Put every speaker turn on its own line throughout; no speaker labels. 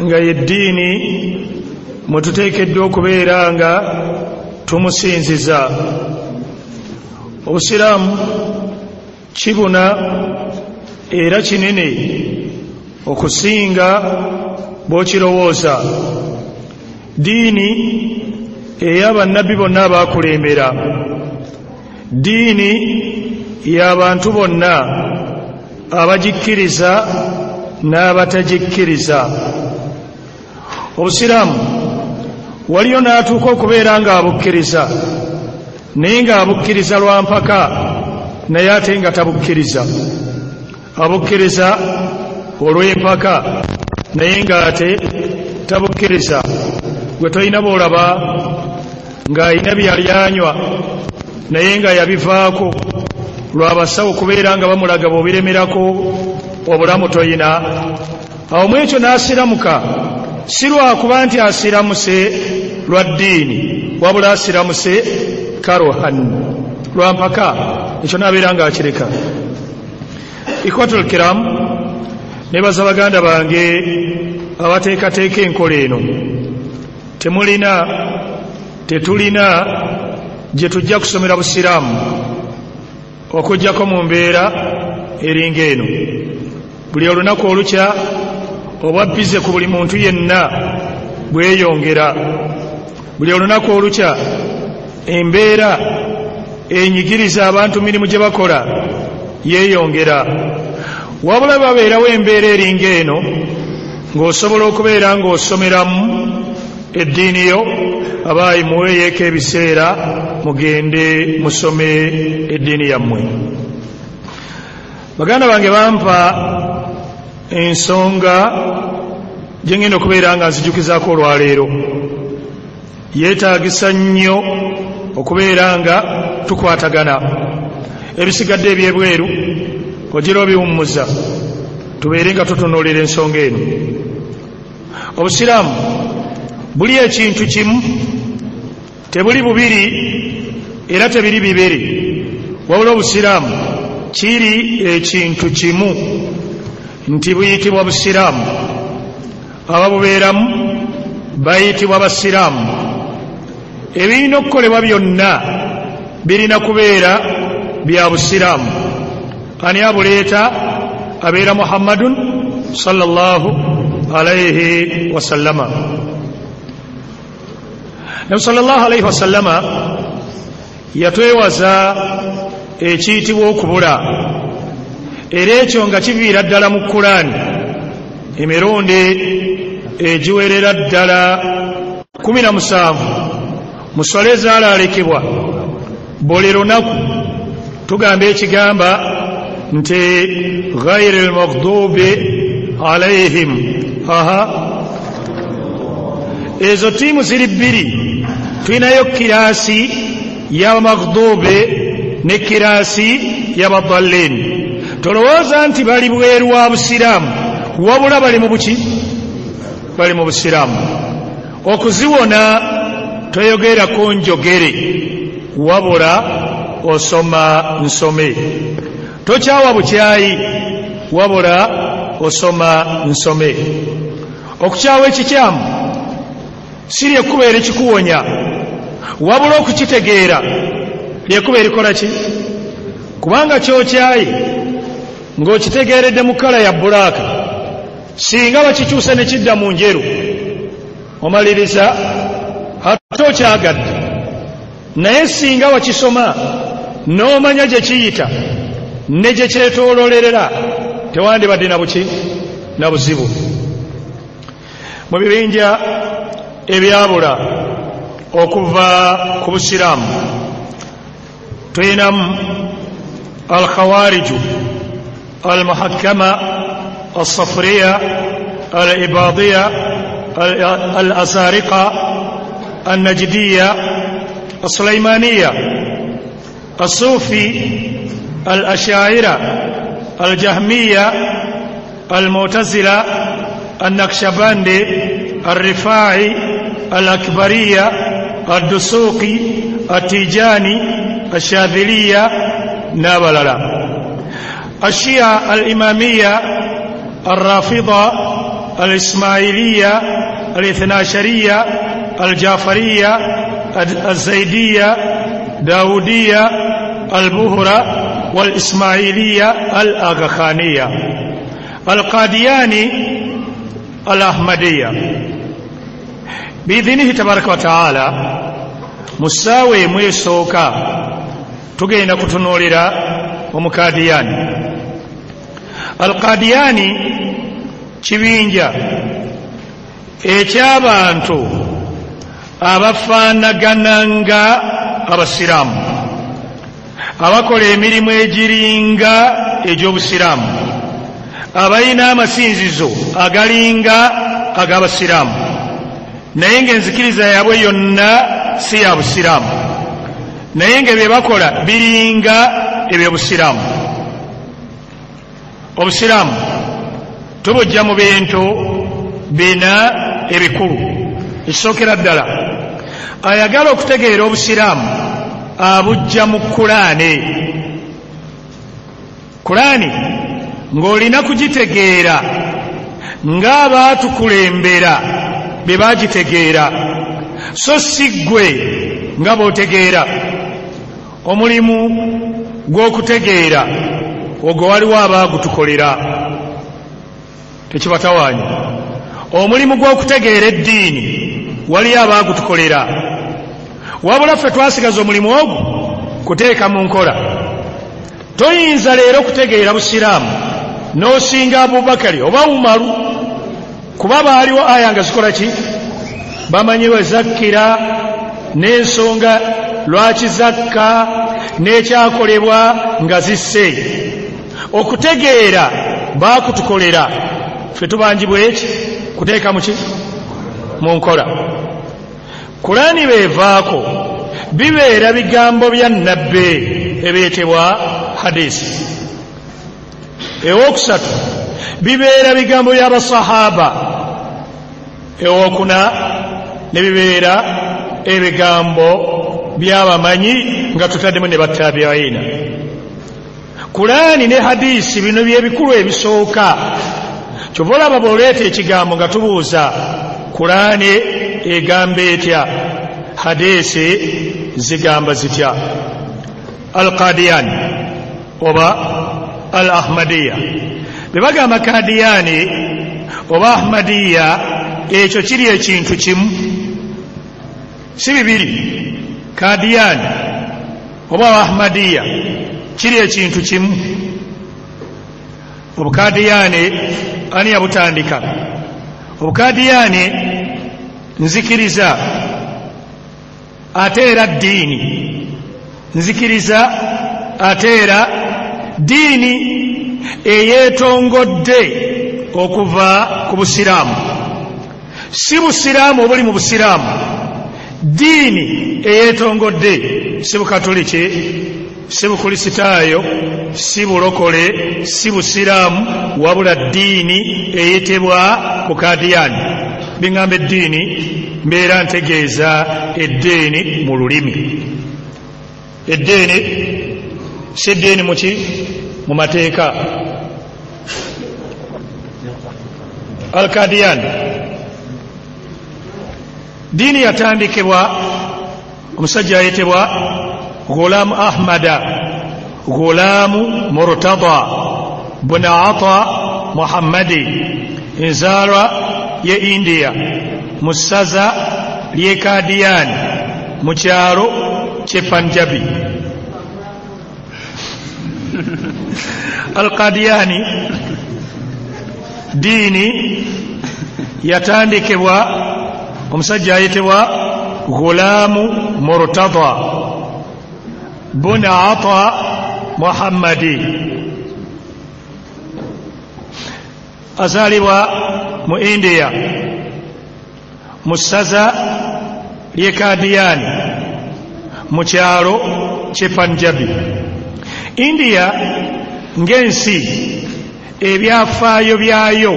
nga yeddiini mwetuteekeddwa okubeera nga tumusinziza. Obusiraamu kibuna era kinene okusinga bw'okirowooza. Diini ey'abannabbi bonna abaakulembera, diini y'abantu bonna abagikkiriza n'abatagikkiriza. Obusiraamu waliyo n'atuuka okubeera nga abukkiriza, naye ng'abukkiriza lwa mpaka, naye ate nga tabukkiriza. Abukkiriza olw'empaka, naye ng'ate tabukkiriza. Gwe tolina b'olaba ng'alina byali anywa naye nga yabivaako lw'abasawo kubeera nga bamulaga bw'obiremerako obulamu toyina. Awo mu ekyo n'asiramuka, si lwakuba nti asiramuse lwa ddiini, wabula asiramuse karohan, lwa mpaka. Ekyo n'abeera ng'akireka. Ikwatul kiram, nebaza baganda bange abateekateeka enkola eno. Tetulina gye tujja kusomera busiraamu okuggyako mu mbeera eringa eno. Buli olunaku olukya obwabbize ku buli muntu yenna bweyongera. Buli olunaku olukya embeera enyigiriza abantu mirimu gye bakola yeeyongera. Wabula babeerawo embeera eringa eno ng'osobola okubeera ng'osomeramu eddiini yo, abaayi muweeyeeko ebiseera mugende musome eddiini yammwe. Baganda bange bampa ensonga gye ngenda okubeera nga nzijukizaako olwaleero. Yeetaagisa nnyo okubeera nga tukwatagana. Ebisigadde ebyebweru ogira obiwummuza, tubeere nga tutunuulira ensonga eno. Obusiraamu buli ekintu kimu, tebuli bubiri era tebiri bibiri, wabula obusiraamu kiri ekintu kimu, nti buyitibwa busiraamu. Ababubeeramu bayitibwa basiraamu. Ebirina okukolebwa byonna birina kubeera bya busiraamu. Ani abuleeta? Abeera Muhammadun sallallahu alayhi wasallama. Nabi sallallahu alayhi wasallama yatwewaza ekiyitibwa okubula, era ekyo nga kiviira ddala mu Qur'ani emirundi egiwerera ddala 17 mu swala ezaalaalekebwa. Buli lunaku tugamba ekigamba nti ghayril maghdubi alayhim. Ezo tiimu ziri bbiri. Tulinayo kiraasi y'abamaghdubi ne kiraasi y'abadallin. Tolowooza nti bali bweru wa busiraamu, wabula bali mu buki? Bali mu busiraamu. Okuziwona toyogerako njogere, wabula osoma nsome. Tokyawa bukyayi, wabula osoma nsome. Okukyawa ekikyamu si lyekkuba erikikuwonya, wabula okukitegeera lyekkuba erikola ki? Kubanga kyokyaye ng'okitegeeredde mu kala ya bbulaaka, singa bakikyusa ne kidda mu njeru, omaliriza ate okyagadde. Naye singa wakisoma n'omanya gye kiyita ne gye kyetoololerera, tewandibadde na buki? Na buzibu. Mu bibinja ebyabula okuva ku busiraamu tulinamu al-khawariju, al-muhakkama, al-safriya, al-ibadiya, al-asariqa, al-najdiya, al-sulaymaniya, al-sufi, al-ashaira, al-jahmiya, al-mu'tazila, al-naqshbandi, al-rifa'i, al-akbariya, al-dusuqi, al-tijani, al-shadhiliya n'abalala. الشيعة الإمامية الرافضة الإسماعيلية الاثنا عشرية الجعفرية الزيدية داودية البهرة والإسماعيلية الآغاخانية القادياني الأحمدية. بإذنه تبارك وتعالى مساوي ميسوكا تugenda kutunuulira omukadiyani. Alqadiyani kibinja eky'abantu abafaanagananga abasiraamu abakola emirimu egiringa egy'obusiraamu abalina amasinzizo agalinga ag'abasiraamu naye ng'enzikiriza yaabwe yonna si ya busiraamu naye nga bye bakola biringa eby'obusiraamu. Obusiraamu tubujja mu bintu bina ebikulu. Ekisookera ddala ayagala okutegeera obusiraamu abujja mu Kulaani ng'olina kugitegeera ng'abaatukulembera bye baagitegeera so si ggwe nga b'otegeera. Omulimu gw'okutegeera ogwo waliwo abaagutukolera tekibatawaanya. Omulimu gw'okutegeera eddiini waliyo abaagutukolera wabula ffe twasigaza omulimu ogwo kuteeka mu nkola. Toyinza leero kutegeera busiraamu n'osinga Abubakari oba Umaru kuba baaliwo aya nga zikola ki bamanyibwa zakkira n'ensonga lwaki zakka n'ekyakolebwa nga zisse. Okutegeera baakutukolera ffe tubanjibwa eki kuteeka mu ki mu nkola. Kulaani beevaako bibeera bigambo bya nnabbi ebyetebwa hadisi. Ewookusatu bibeera bigambo by'abasahaba. Ewookuna ne bibeera ebigambo by'abamanyi nga tutaddemu ne battabiina. Kulaani ne hadisi bino by'ebikulu ebisooka. Kyova olaba bw'oleeta ekigambo nga tubuuza Kulaani egamba etya, hadisi zigamba zitya. Al-Qadiyani oba Al-Ahmadiya. Bwe bagamba Kadiyani oba Ahmadiya ekyo kiri ekintu kimu si bibiri. Kadiyani oba Ahmadiya kiri ekintu kimu. Obukadiyani ani yabutandika? Obukadiyani nzikiriza ate era ddiini. Nzikiriza ate era ddiini eyeetongodde okuva ku busiraamu. Si busiraamu obuli mu busiraamu. Ddiini eyeetongodde si bukatoliki si bukulisitaayo si bulokole si busiraamu wabula ddiini eyitibwa Bukadiyani. Biŋŋamba eddiini mbeera ntegeeza eddiini mu lulimi. Eddiini si ddiini mu ki mu mateeka. Al-Kadiyani ddiini yatandikibwa omusajja ayitibwa Ghulam Ahmada Ghulamu Murtada Buna Ata Muhammadi. Enzaalwa ye India mu ssaza ly'e Kadiyani mu kyalo ky'e Punjabi. Al-Kadiyani ddiini yatandikibwa omusajja ayitibwa Ghulamu Murtada Buna Ata Muhammadi. Azaalibwa mu India mu ssaza ly'e Kadiyani mu kyalo ky'e Punjabi. India ng'ensi ebyafaayo byayo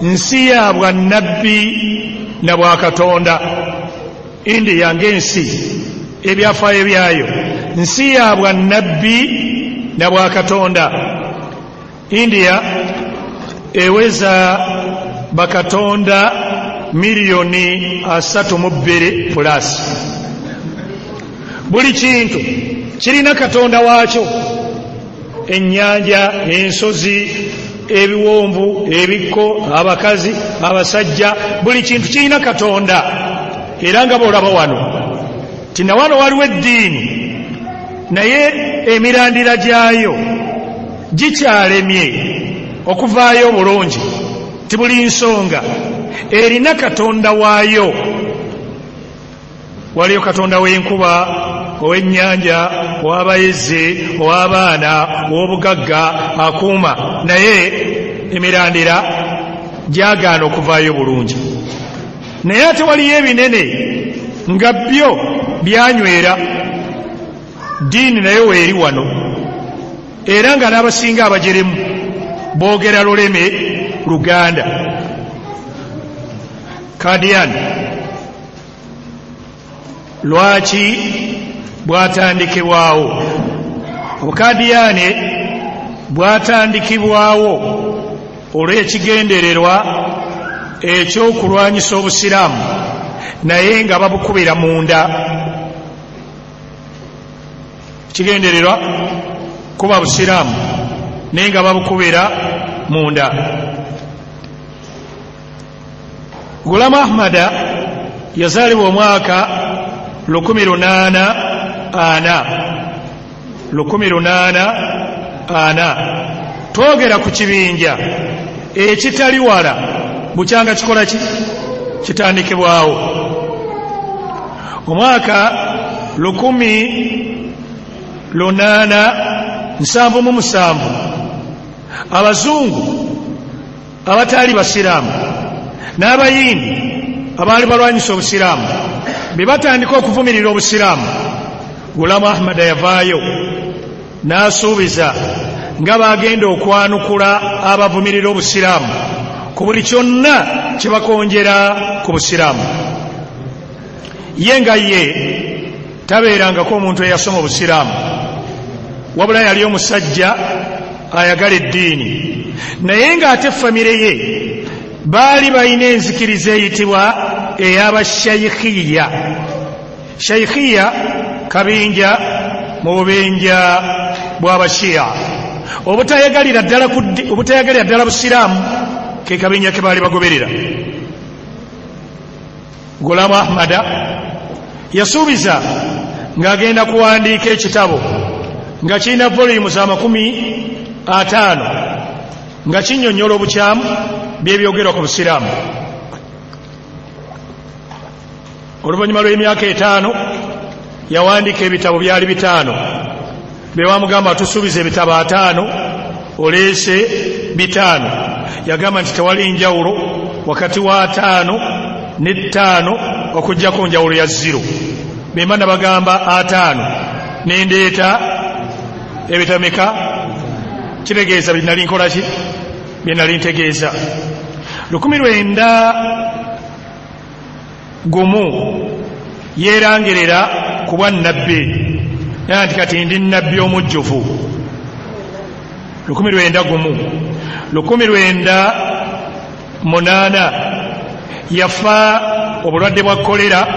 nsi ya bwannabbi na bwa Katonda. India ng'ensi ebyafaayo byayo nsi ya bwannabbi na bwa Katonda. India eweza bakatonda miliyoni 32 plus. Buli kintu kirina katonda waakyo: ennyanja, ensozi, ebiwonvu, ebikko, abakazi, abasajja, buli kintu kirina katonda. Era nga bw'olaba wano tina wano waliwo eddiini naye emirandira gyayo gikyalemye okuvaayo bulungi. Tibuli nsonga erina katonda waayo. Waliyo katonda w'enkuba, ow'ennyanja, ow'abayizzi, ow'abaana, ow'obugagga akuuma, naye emirandira gyagaana okuvaayo bulungi. Naye ate waliyo ebinene nga byo byanywera diini nayo weeri wano, era nga n'abasinga abajeremu boogera luleme Luganda. Kadian lwaki bwatandikibwawo? Obukadiyane bwatandikibwawo olw'ekigendererwa ekyokulwanyisa obusiraamu naye nga babukubira munda. Kigendererwa kuba busiraamu naye nga babukubira munda. Ghulam Ahmad yazaalibwa omwaka 1840. Twogera ku kibinja ekitali wala bukyanga kikola ki kitandikibwawo. Omwaka 1877 abazungu abataali basiraamu n'abayindi abaali balwanyisa obusiraamu be batandika okuvumirira obusiraamu, Ghulam Ahmad yavaayo n'asuubiza nga bagenda okwanukula abavumirira obusiraamu ku buli kyonna kye bakonjera ku busiraamu. Ye nga ye tabeerangako omuntu eyasoma obusiraamu, wabula yali omusajja ayagala eddiini, naye ng'ate famire ye baali balina enzikiriza eyitibwa ey'abashayikhiya. Shayikhiya kabinja mu bubinja bw'abashiya. Obutayagalira ddala busiraamu ke kabinja ke baali bagoberera. Ghulam Ahmad yasuubiza ng'agenda kuwandiika ekitabo nga kirina volumes 50 nga kinnyonnyola obukyamu by'ebyogerwa ku busiraamu. Oluvannyuma lw'emyaka 5 yawandiika ebitabo byali 5. Be bamugamba tusuubiza ebitabo 5 oleese 5. Yagamba nti tewali njawulo wakati wa 5 ne 5 okuggyako njawulo ya 0. Bemba nabagamba 5 nendeeta ebitameka kitegeeza binali nkola ki byenali ntegeeza. 1901 yeerangerera ku bwa nnabbi nti kati ndi nnabbi omujjuvu. 1908 yafa obulwadde bwa kolera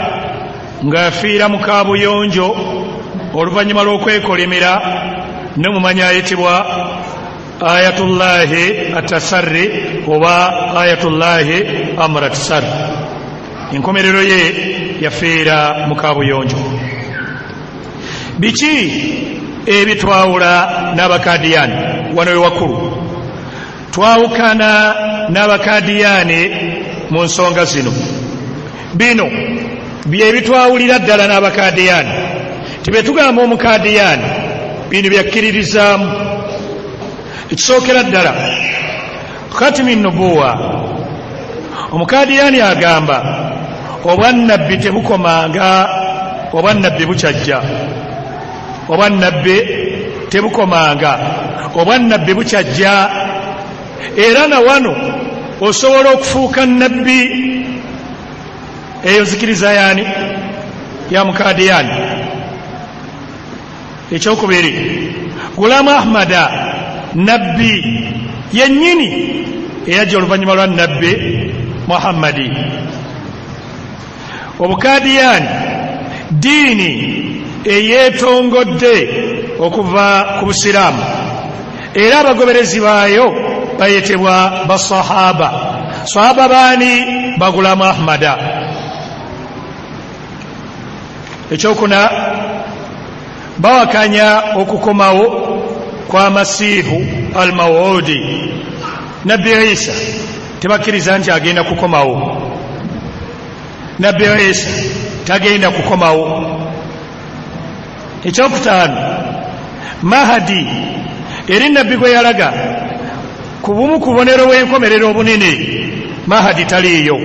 ng'afiira mu kaabuyonjo oluvannyuma lw'okwekolemera n'omumanyi ayitibwa Ayatullahi Atasarri oba Ayatullahi Amratsar. Enkomerero ye yafiira mu kaabuyonjo. Biki ebitwawula n'Abakadiyani? Wano we wakulu twawukana n'Abakadiyani mu nsonga zino. Bino bye bitwawulira ddala n'Abakadiyani. Tibetugamba Omukadiyani bino byakkiririzaamu. Ekisookera ddala khatimi nubuwa, Omukadiyani agamba obwannabbi tebukomanga, obwannabbi bukyajja. Obwannabbi tebukomanga, obwannabbi bukyajja. Era na wano osobola okufuuka nnabbi. Eyo nzikiriza yaani ya Mukadiyani. Ekyokubiri, Ghulam Ahmad nabbi yennyini eyajja oluvannyuma lwa nabbi Muhammadi. Obukadiyani diini eyeetongodde okuva ku Busiraamu era abagoberezi baayo bayitibwa basahaba. Sahaba baani? Bagulamu Ahmada. Ekyokuna bawakanya okukomawo kwa Masiihu al-Maw'udi. Nabbi Isa tebakkiriza nti agenda kukomawo. Nabbi Isa tagenda kukomawo. Ekyokutaano, Mahadi eri nabbi gwe yalaga ku bumu ku bubonero bw'enkomerero obunene, Mahadi taliiyo.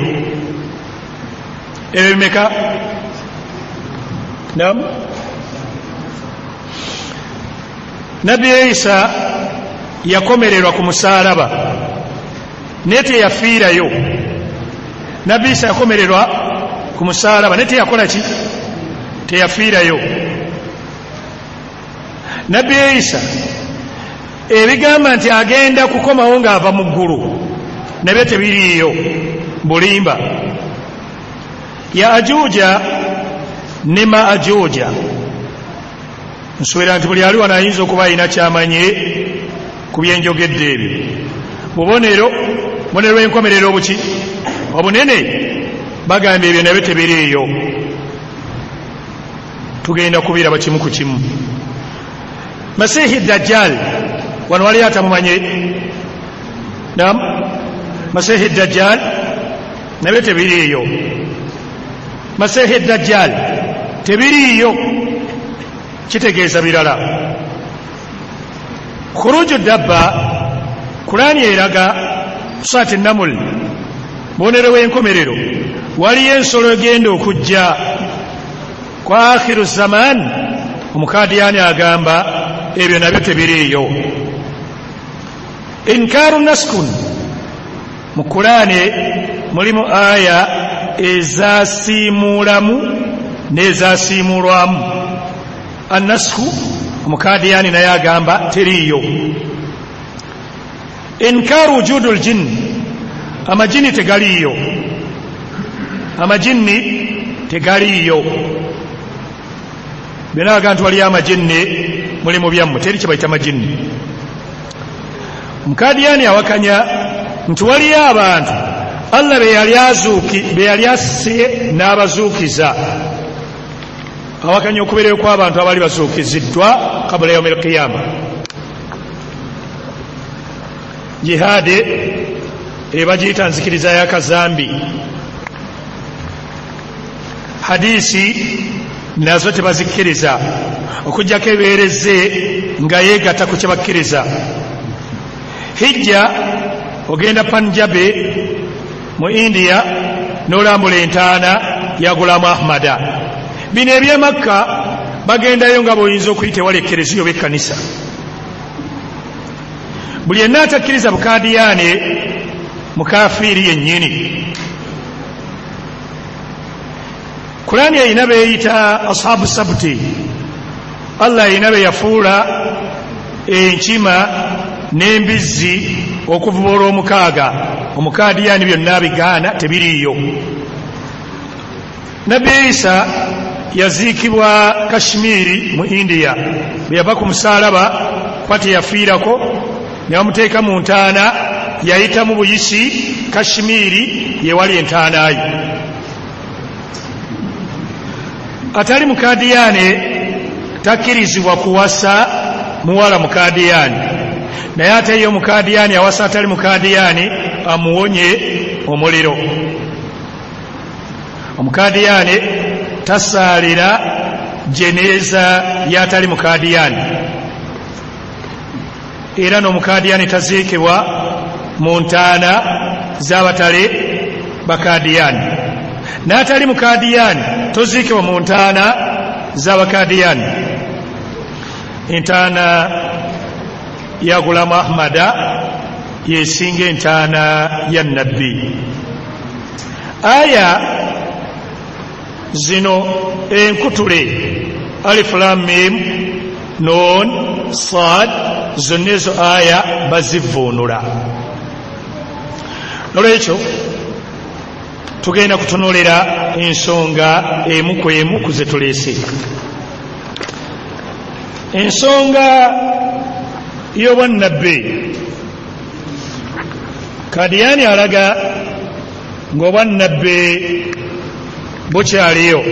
Ebyo bimeka? Naam. Nabbi Isa yakomererwa ku musaalaba naye teyafiirayo. Nabbi Isa yakomererwa ku musaalaba naye teyakola ki? Teyafiirayo. Nabbi Isa ebigamba nti agenda kukomawo ng'ava mu ggulu nabyo tebiriiyo, bulimba. Yaajuuja ne Maajuuja nsuubira nti buli ali wano ayinza okuba alina kyamanye ku byenjogedde ebyo. Bubonero bw'enkomerero obuki obunene bagamba ebyo nabyo tebiriiyo. Tugenda kubiraba kimu ku kimu. Masiihi Dajjal wano wali atamumanye? Naam. Masiihi Dajjal nabyo tebiriiyo. Masiihi Dajjal tebiriiyo, kitegeeza birala. Khuruju Dabba, Qur'ani eraga Surati Namul, bubonero bw'enkomerero, waliyo ensolo egenda okujja kwa akhiru zaman. Omukadiyani agamba ebyo nabyo tebiriiyo. Inkaaru naskun, mu Qur'ani mulimu aya ezasiimulamu n'ezasiimulwamu. Annasku omukadiyani naye agamba teriiyo. Inkaaru wujudul jinn, amajini tegaliiyo. Amajini tegaliiyo. Byonna abantu waliyo amajini mulimu byammwe, teri kye bayita amajini. Omukadiyani awakanya nti waliyo abantu Allah be yali asse n'abazuukiza. Awakanya okubeerayo kw'abantu abaali bazuukiziddwa kabula yaumil qiyama. Jihaade ebagiyita nzikiriza ya kazambi. Hadisi nazo tebazikkiriza okuggyako ebeereze nga yeegatta ku kye bakkiriza. Hijja ogenda Panjabe mu India n'olambula entaana ya Gulamu Ahmada. Bino eby'e Makka bagendayo nga bw'oyinza okuyita ewali ekkereziya oba ekkanisa. Buli yenna atakkiriza bukadiyane mukafiiri yennyini. Kurani erina beeyita ashabu sabuti. Allah erina be yafuula enkima n'embizzi okuvuba olw'omukaaga. Omukadiyani byonna bigaana, tebiriiyo. Nabbi Isa yaziikibwa Kashmiri mu India. Bwe yava ku musaalaba kuba teyafiirako, ne bamuteeka mu ntaana, yayita mu buyisi Kashmiri yewali entaanayo. Atali mukadiyane takkirizibwa kuwasa muwala mukadiyani, naye ate ye omukadiyani awasa atali mukadiyani amuwonye omuliro. Omukadiyani tasaalira jeneeza y'atali mukadiyani, era n'omukadiyani taziikibwa mu ntaana z'abatale bakadiyani, n'atali mukadiyani toziikibwa mu ntaana z'abakadiyani. Entaana ya Gulamu Ahmada yesinga entaana ya Nabbi. Aya zino enkutule alif lam mim nun sad, zonna ezo aya bazivuunula. Nolwekyo tugenda kutunulira ensonga emu ku emu ku ze tuleese. Ensonga y'obwannabbi, Kadiyani alaga ng'obwannabbi bukyaliyo.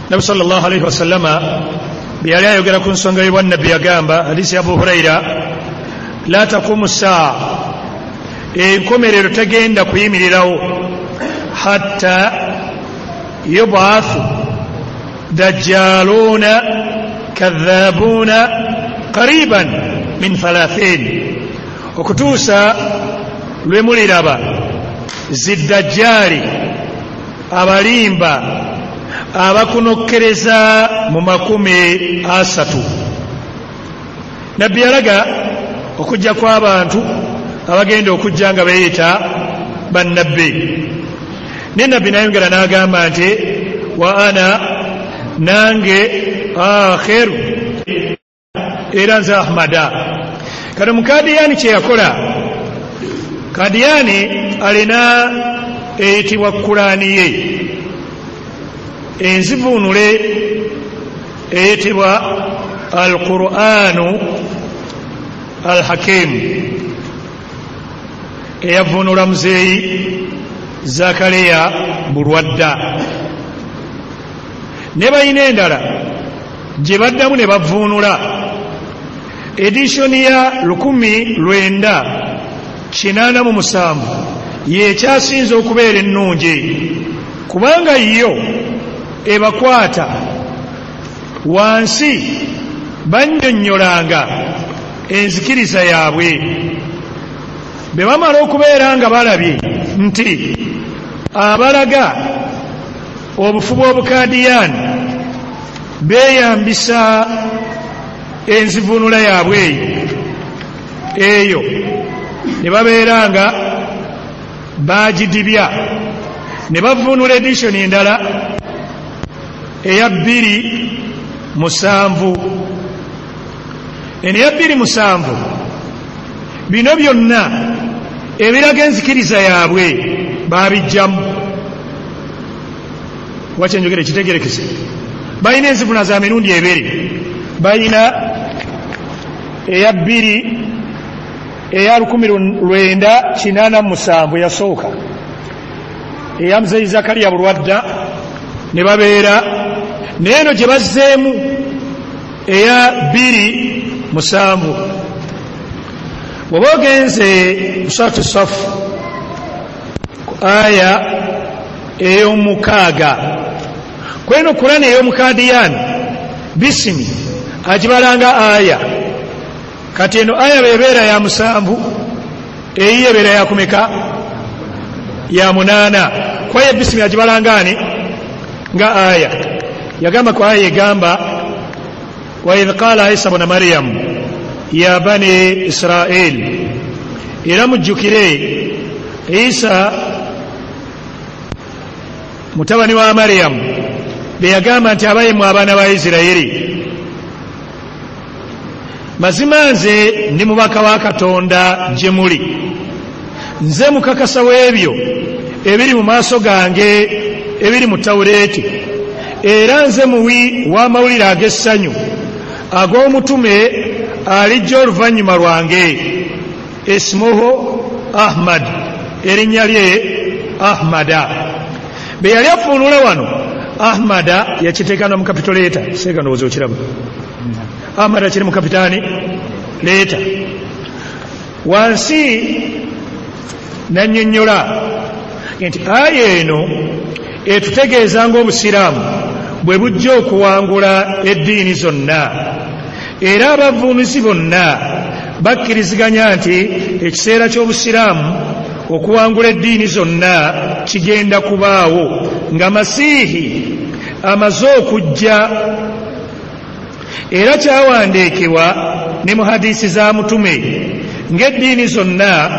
Nabi sallallahu alaihi wasallama bwe yali ayogera ku nsonga y'obwannabbi yagamba, hadisi ya Abu Huraira, la taqumu saa, enkomerero tegenda kuyimirirawo hatta yubathu dajjaluna kadhabuna qariban min 30, okutuusa lwe muliraba ziddajjaali abalimba abakunokkereza mu 30. Nabbi yalaga okujja kw'abantu abagenda okujja nga beeyita bannabbi. Ne nabbi nayongera n'agamba nti wa ana nange akhiru era nze ahmada. Kano Mukadiyani kye yakola, Kadiyani alina eyitibwa Kulaani ye, enzivuunule eyitibwa Al-Qur'anu Al-Hakimu, eyavuunula muzeeyi Zakariya Bulwadda. Ne balina endala gye baddamu ne bavuunula edisoni ya 1987 yekyasinze okubeera ennungi, kubanga yo ebakwata wansi bannyonnyolanga enzikiriza yaabwe. Bwe bamala okubeera nga balabye nti abalaga obufu bw'Obukadiyani beeyambisa enzivuunula yaabwe eyo, ne babeera nga baagidibya, ne bavuunula edishoni endala eya 2:7. Eno eya 2:7 bino byonna ebiraga enzikiriza yaabwe baabijjamu. Wakyenjogere kitegerekese, balina enzivuna za mirundi 2. Balina eya 2 eya 1987 yasooka eya muzeeyi Zakariya Bulwadda, ne babeera neeno gye bazzeemu eya 2:7. Bw'oba ogenze mu Suratu Safu ku aya ey'omukaaga, kweno Kurani ey'Omukadiyani bisimi agibalanga aya. Kati eno aya bebeera ya 7, eyiyo ebeera ya kumeka? Ya 8. Kwaye bisimi agibalanga ani? Nga aya. Yagamba ku aya egamba wa idh qala Isa ibn Maryam ya bani Israel, era mujjukire Isa mutabani wa Maryamu be yagamba nti abayemu abaana ba Isirayiri, mazima nze ndi mubaka wa Katonda gye muli, nze mukakasa w'ebyo ebiri mu maaso gange ebiri mu Tawuleeti, era nze muwi w'amawulire ag'essanyu ag'omutume alijja oluvannyuma lwange, ismuhu Ahmad, erinnya lye Ahmada. Be yali afuunula wano Ahmada yakiteekana mu kapitoleeta, seeka ndowooza okiraba. Ahmada kiri mu kapitaani leeta. Wansi nannyonnyola nti aya eno etutegeeza ng'Obusiraamu bwe bujja okuwangula eddiini zonna, era abavuunuzi bonna bakkiriziganya nti ekiseera ky'Obusiraamu okuwangula eddiini zonna kigenda kubaawo nga Masiihi amaze okujja, era kyawandiikibwa ne mu hadiisi za mutume ng'eddiini zonna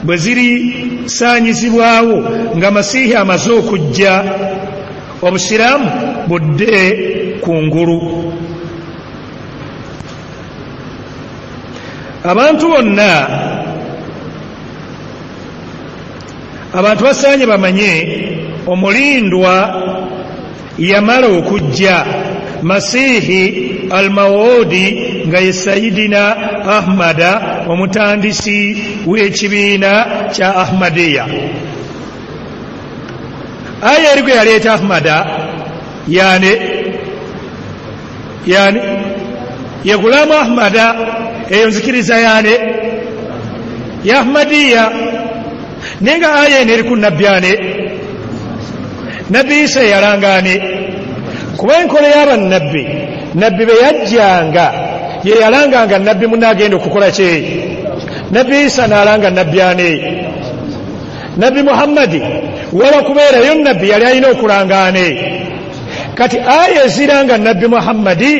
bwe zirisaanyizibwawo nga Masiihi amaze okujja, Obusiraamu budde kungulu. Abantu bonna abantu basaanye bamanye omulindwa yamala okujja masihi almawudi nga ye sayidina ahmada omutandisi w'ekibiina kya ahmadiya. aya eri gwe yaleeta ahmada yani ye gulaamu ahmada eyo nzikiriza ya ahmadiya. naye nga aya eno eri ku nabbi nabbi isa yalangane kuba enkola y'abannabbi nabbi be yajjanga ye yalanganga nabbi munaagenda okukola kye. nabbi isa n'alanga nabbi nabbi muhammadi wala kubeerayo nabbi yali alina okulangane. kati aya eziranga nabbi muhammadi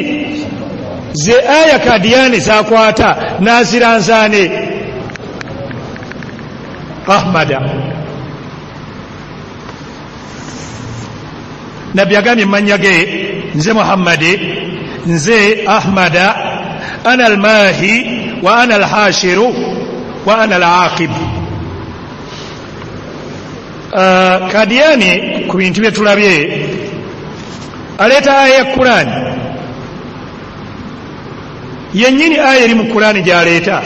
ze aya kadiyani zakwata naziranzaane ahmada. nabbi agambye mumanya ge nze muhammadi nze ahmada ana almahi wa ana alhashiru wa ana alaqib. kadiyani ku bintu bye tulabye aleeta aya ya kurani yennyini aya eri mu kurani gy'aleeta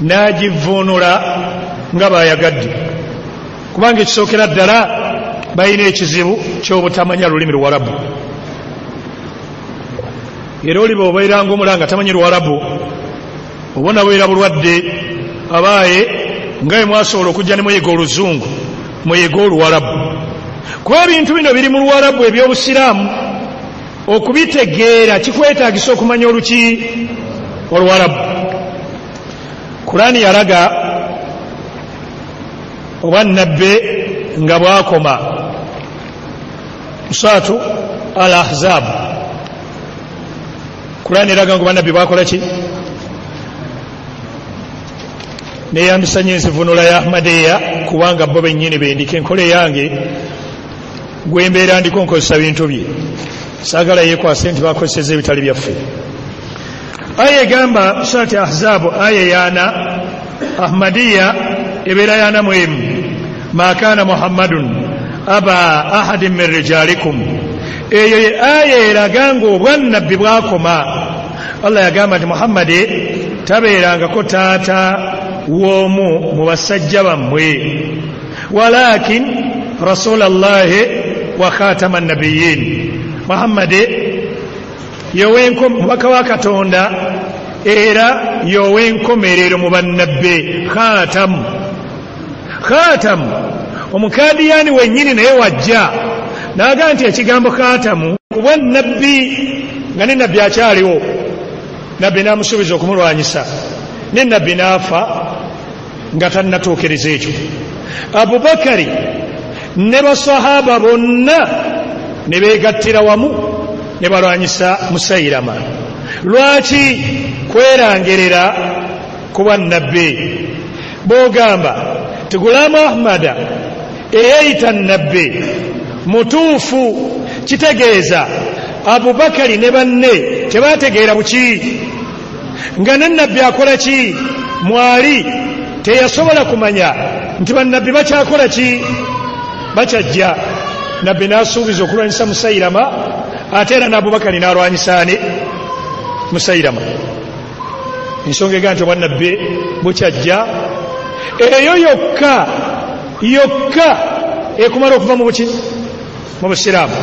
n'agivvuunula nga bayagadde kubanga ekisookera ddala balina ekizibu ky'obutamanya lulimi luwarabu. era oliba obeeranga omulanga tamanyi luwarabu obona beera bulwadde abaaye nga bwe mwasobola okujja ne muyiga oluzungu muyiga oluwarabu kuba ebintu bino biri mu luwarabu eby'obusiraamu okubitegeera kikwetaagisa okumanya oluwarabu. kurani yalaga obwannabbe nga bwakoma musaatu al ahzab. kurani eraga nga bannabbi bakola ki neyambisa nyo enzivunula ya ahmadiya kubanga bo bennyini bendika enkola eyange gwembeera ndiko nkozesa bintu bye saagala yekwase nti bakozeseza ebitali byaffe. aya egamba musaati ahzabu aya yana ahmadiya ebeera yana muemu ma kana muhammadun aba ahadin min rijalikum. eyo ye aya eraga nga obwannabbi bwakoma. allah yagamba nti muhammadi tabeerangako taata w'omu mu basajja bammwe walakin rasulallahi wa khatama nabiyin. muhammadi mubaka wa katonda era yowenkomerero mu bannabbe. khatamu omukadiyani wennyini naye wajja naga nti ekigambo khatamu kubwa nabbi nga ne nabbi akyaliwo nabbi namusuubiza okumulwanyisa ne nabbi naafa nga tannatuukiriza ekyo. abubakari ne basahaba bonna ne beegattira wamu ne balwanyisa musairama. lwaki? kwerangerera kuba nabbi. bogamba tigulaamu ahmada eyayita nabbi mutuufu kitegeeza abubakari ne banne tebategeera buki nga ne nabbi akola ki mwali teyasobola kumanya nti bannabbi bakyakola ki bakyajja. nabbi n'asuubiza okulwanyisa musairama ate era n'abubakari n'alwanyisaane musairama. ensonga ega nti obwannabbi bukyajja eyo yokka ekumala okuva mu buki mu busiraamu.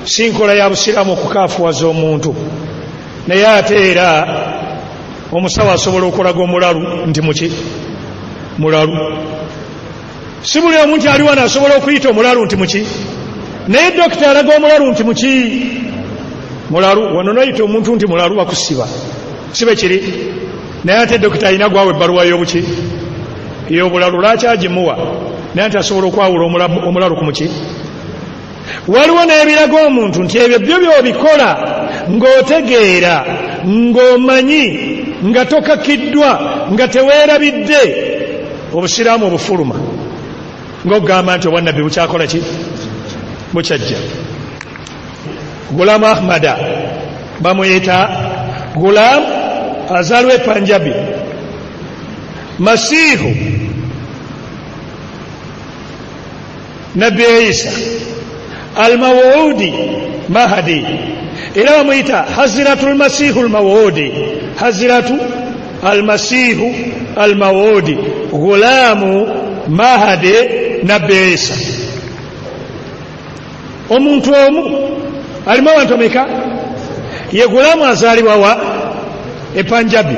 si nkola ya busiraamu okukaafuwaza omuntu naye ate era omusawo asobola okulaga omulalu nti muki mulalu. si buli omuntu ali wano asobola okuyita omulalu nti muki naye dokita alaga omulalu nti muki mulalu. wano noyita omuntu nti mulalu bakusiba sibe kiri naye ate dokita alina gwawe ebbaluwa y'obuki ey'obulalu lwakyagimuwa naye nti asobola okwawula omulalu ku muki. waliwo n'ebiraga omuntu nti ebyo byo by'obikola ng'otegeera ng'omanyi nga tokakiddwa nga teweerabidde obusiraamu obufuluma ng'ogamba nti obwannabbi bukyakola ki bukyajja. gulaamu ahmada bamuyita gulaamu azaalwa e Panjabi. masiihu nabbi Isa al-maw'udi mahdi era bamuyita haziratu al-masihu al-maw'udi haziratu al-masihu al-maw'udi ghulamu mahdi nabbi Isa omuntu omu alimu abantu ameka ye ghulamu azaalibwa wa Panjabi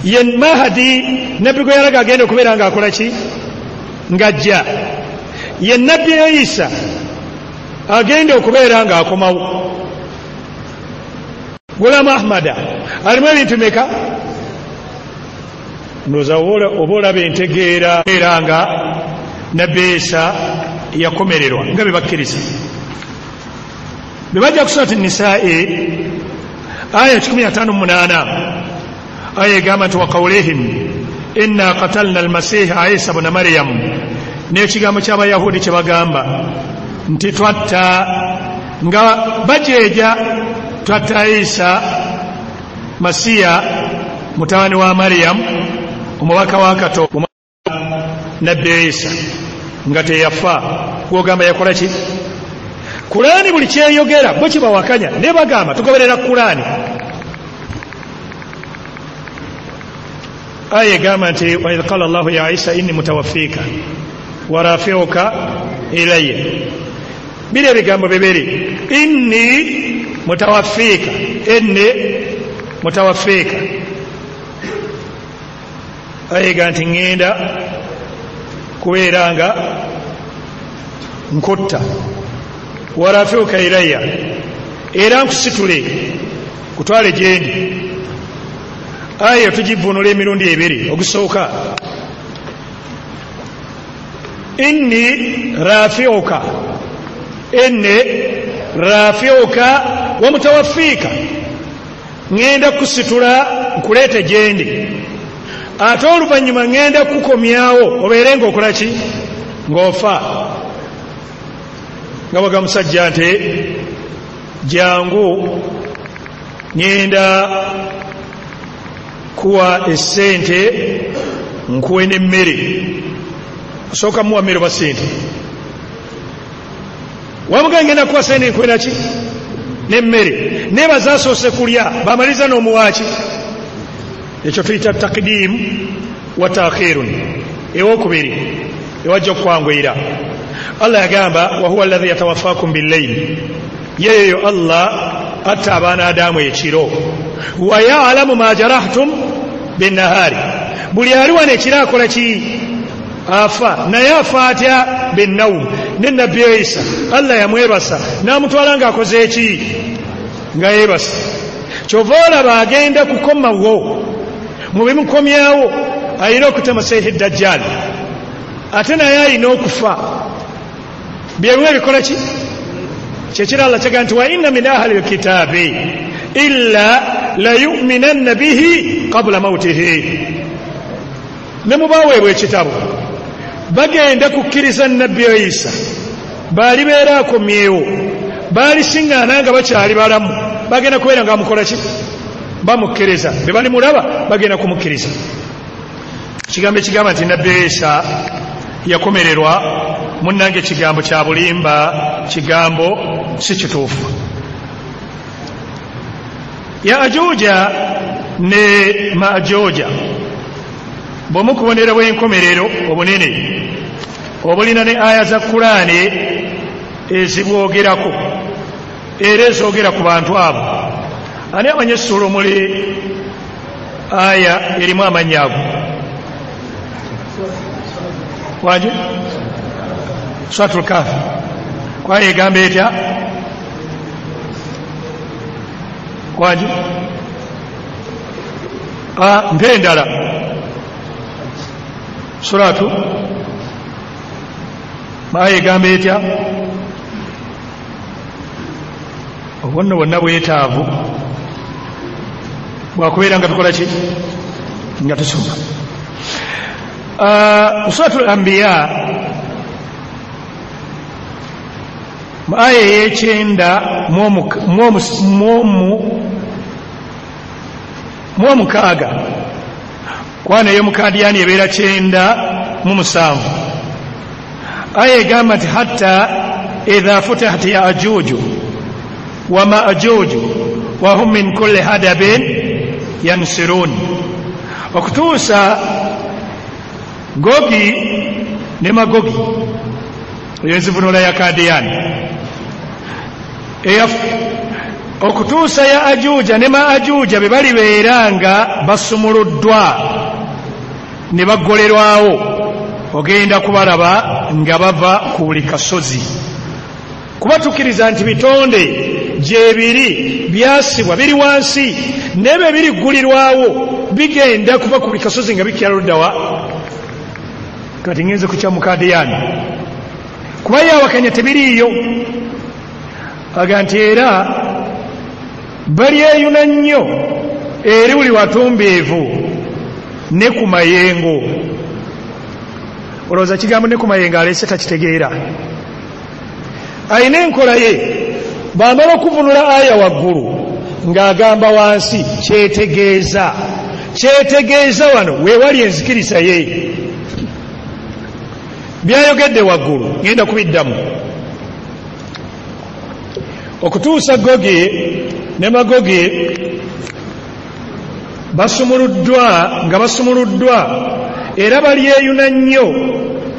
ye mahdi nabbi gwe yalaga agenda okubeera nga akola ki ngajja ye nabbi Isa agenda okubeera nga akomawo Ghulam Ahmada alimu ebintu meka ndoza oba olaba entegeera era nga nabbi Isa yakomererwa nga bwe bakkiriza bwe bajja ku Surati Nisaa'i aya 158 aya egamba nti wa qawlihim inna qatalna al-masiha Isa ibn Maryam n'ekigambo ky'abayahudi kye bagamba nti twatta nga bajeeja twatta Isa masiya mutabani wa Maryam omubaka wa Katonda nabbi Isa nga teyafa gwogamba yakola ki Kurani buli kyeyogera bo kibawakanya ne bagamba tugoberera Kurani aya egamba nti wa idh qala Allahu ya Isa inni mutawaffika wa rafi'uka ilayya bile ebigambo bibiri inni mutawaffika inni mutawaffika aya nti ngenda kubeera nga nkutta wa rafi'uka ilayya era nkusitule kutwale gyendi aya tugivunula emirundi ebiri ogusooka inni rafi'uka wa mutawaffika ngenda kusitula nkuleete gyendi ate oluvannyuma ngenda kukomyawo obeere ng'okola ki ng'ofa nga baga musajja nti jangu ngenda kuwa essente nkuwe n'emmere osooka muwa mmere oba ssente wamuga ngenda kuwa sente nkuwe naki n'emmere neeba zasoose kulya bamaliza n'omuwaaki ekyo tuyita takdimu wa taakhirun ewokubiri ewajja okukwanguyira Allah yagamba wa huwa alladhi yatawaffakum bil-layli yeyo Allah atta abaana Adamu ekiro wa ya'lamu ma jarahtum bin-nahari buli ali wano ekiro akola ki afa naye afa atya bin-nawm ne nabbi Isa Allah yamwebasa n'amutwala ng'akoze eki nga yeebasa kyova olaba agenda kukomawo mu bimukomyawo alina okutema Seehi Dajjali ate naye alina okufa byebimu ebikola ki kyekira Allah kyagamba nti wa inna min ahli lkitaabi illa layu'minanna bihi qabla mawtihi ne mubaweebwa ekitabo bagenda kukkiriza nabbi Isa baalibeera akomyewo baalisiŋŋaana nga bakyali balamu bagenda kubeera nga amukola ki bamukkiriza be bali mulaba bagenda kumukkiriza kigambo ekigamba nti nabbi Isa yakomererwa munnange ekigambo kya bulimba kigambo si kituufu Yaajuuja ne Maajuuja bw'omu kubonera bw'enkomerero obunene obulina ne aya za Kurani ezibwogerako era ezoogera ku bantu abo ani amanye essula omuli aya erimu amannya ago wanje Suratul Kahfi kwaya egamba etya wanje mpe endala suratu aya egamba etya obwonna bwonna bwetaavu bwakubeera nga tukola ki nga tusoma Suratul Anbiya aya ey'ekyenda mu omukaaga kwana ey'omukadiyani ebeera 9:7 aya egamba nti hatta idha futihat yaajuju wa maajuju wa hum min kulli hadabin yansirun, okutuusa Gogi ne Magogi yenzivunula ya Kadiyani okutuusa ya ajuja ne maajuja be balibeeranga basumuluddwa ne baggolerwawo, ogenda kubalaba nga bava ku buli kasozi, kubatukiriza nti bitonde gyebiri byasibwa biri wansi nebe birigulirwawo bigenda kuba ku buli kasozi nga bikyaluddawa. Kati ngenze kukya mu Kadiyani kuba yawakanya tebiriiyo, aga nti era balyeyuna nnyo eri buli watumbeevu ne ku mayengo. Olowooza kigambo ne ku mayengo aleese takitegeera, ayina enkola ye. Bamala okuvunula aya waggulu ng'agamba wansi kyetegeeza wano weewali enzikiriza ye. Byayogedde waggulu ngenda kubiddamu okutuusa Gogi ne Magogi basumuluddwa era balyeyuna nnyo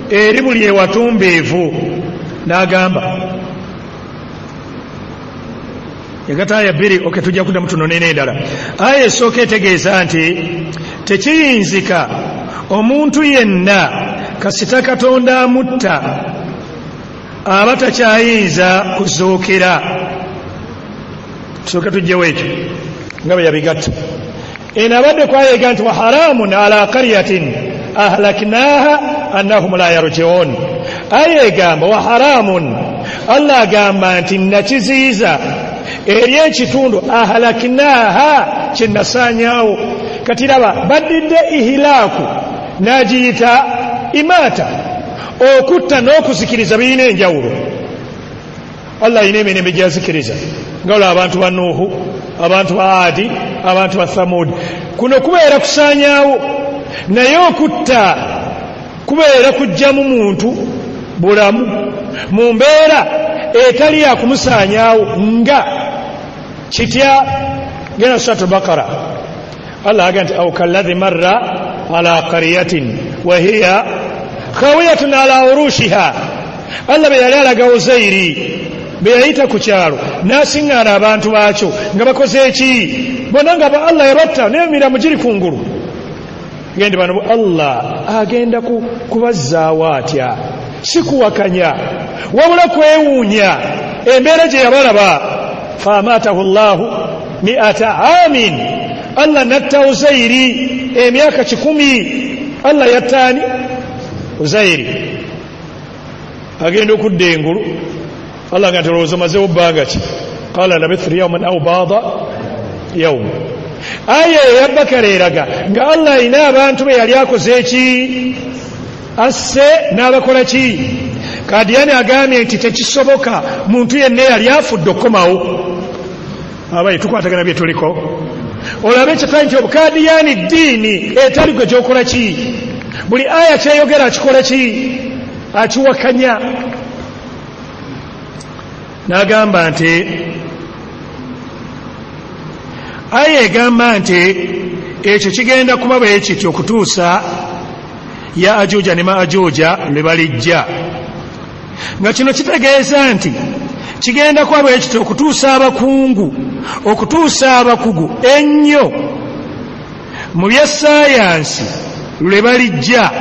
eri buli ewatumbeevu. N'agamba yagata aya bbiri tujja kuddamu tuno n'endala. Aya esooka etegeeza nti tekiyinzika omuntu yenna kasita Katonda amutta aba takyayinza kuzookera. Tusooke tujjewo ekyo nga bwe yabigatta. Eno abadde kwayega nti wa haramun ala qaryatin ahlaknaha annahum la yarji'un. Aya egamba wa haramun, Allah agamba nti nakiziyiza eri ekitundu ahlaknaha kyenasaanyaawo. Kati raba baddidde ihilaaku n'agiyita imaata, okutta n'okuzikiriza birina enjawulo. Allah alina emirembe gyazikiriza nga olwo abantu ba Nuuhu, abantu ba Adi, abantu ba Thamudi. Kuno kubeera kusaanyaawo, naye okutta kubeera kujjamu muntu bulamu mu mbeera etali ya kumusaanyaawo nga kitya. Gena Suratul Baqara Allah aga nti aw kalladhi marra ala qaryatin wa hiya khawiyatun ala urushiha. Allah be yali alaga Uzairi be yayita ku kyalo n'asiŋŋaana abantu baakyo nga bakoze eki, bona nga Allah yabatta n'emiramu giri ku ngulu. Gende bano Allah agenda kubazzaawo atya, si kuwakanya wabula kwewuunya embeera gye yabalaba. Faamaatahu Llahu mi'ata aamin, Allah natta Uzairi emyaka 100. Allah yattaani Uzairi agenda okudda engulu. Allah nga ntilowooza mazeewo bbanga ki, qala labithtu yawman aw ba'da yawm. Aya eya Bakara eraga nga Allah alina abantu be yali akoze eki, asse n'abakola ki. Kadiyani agambye nti tekisoboka muntu yenna yali afudde okukomawo. Abaye tukwatagana bye tuliko olabe ekitayi nti obukadiyani ddiini etali gwe gyokola ki. Buli aya kyeyogera akikola ki, akiwakanya. N'agamba nti aya egamba nti ekyo kigenda kuba bwe kityo okutuusa ya ajuja ne maajuja lwe balijja, nga kino kitegeeza nti kigenda kuba bwe kityo okutuusa abakugu ennyo mu bya saayansi lwe balijja,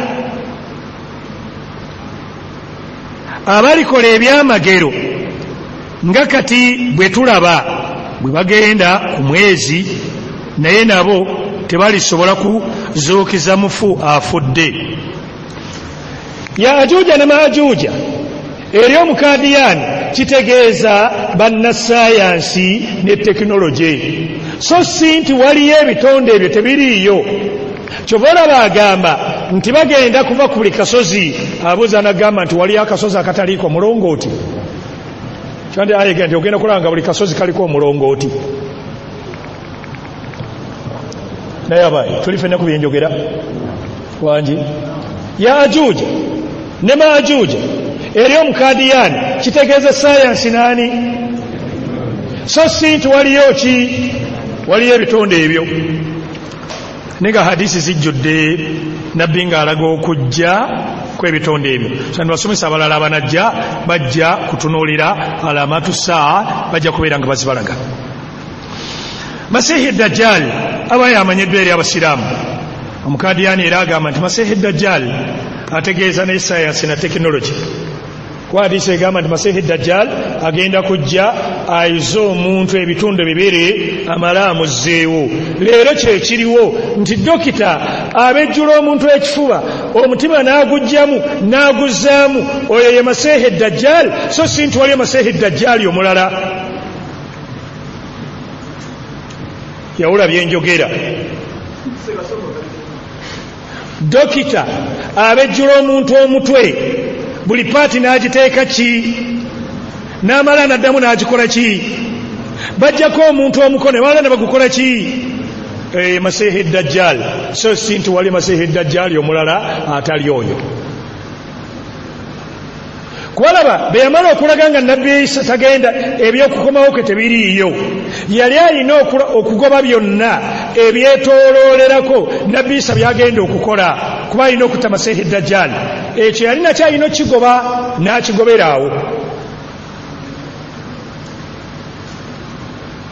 abalikola ebyamagero nga kati bwe tulaba bwe bagenda ku mwezi, naye nabo tebalisobola kuzuukiza mufu afudde. Yaajuja ne Maajuja eri Omukadiyani kitegeeza bannasaayansi ne tekinologi, so si nti waliyo ebitonde ebyo tebiriiyo. Kyova olaba agamba nti bagenda kuva ku buli kasozi. Abuuza n'agamba nti waliyo akasozi akataliiko mulongooti. Kyandi ayega nti ogenda kulanga buli kasozi kaliko omulongooti. Naye abaye tuli ffenna ku byenjogera wangi. Yaajuja ne Maajuja eri omukadiyani kitegeeza sayansi nani so si nti waliyo ebitonde ebyo nenga hadisi zijjudde nabbi ng'alaga okujja kw'ebitonde ebyo so nibasomesa abalala abanajja bajja kutunuulira alamatu saa bajja kubeera nga bazibalaga masihi dajjal abaye amanyiddwa eri abasiraamu omukadiyani era agamba nti masihi dajjal ategeeza ne sayansi na tekinologi kuba hadisi egamba nti masihi dajjal agenda kujja ayize omuntu ebitundu bibiri amale amuzzeewo leero kyekiriwo nti dokita abejjula omuntu ekifuba omutima n'agugjamu n'aguzzaamu oyo ye masihi dajjal so si nti waliyo masihi dajjali omulala yawula byenjogera dokita abejjula omuntu omutwe buli paati n'agiteeka ki n'amala n'addamu n'agikola ki bajjako omuntu omukono wala ne bagukola ki masihi dajjal so si nti wali masihi dajjali omulala atali oyo kubalaba be yamala okulaga nga nabbi Isa tagenda ebyokukomawo ke tebiriiyo yali alina okugoba byonna ebyetooloolerako nabbi Isa byagenda okukola kuba alina okutta masihi dajjali ekyo yali nakyo alina okigoba n'akigobera awo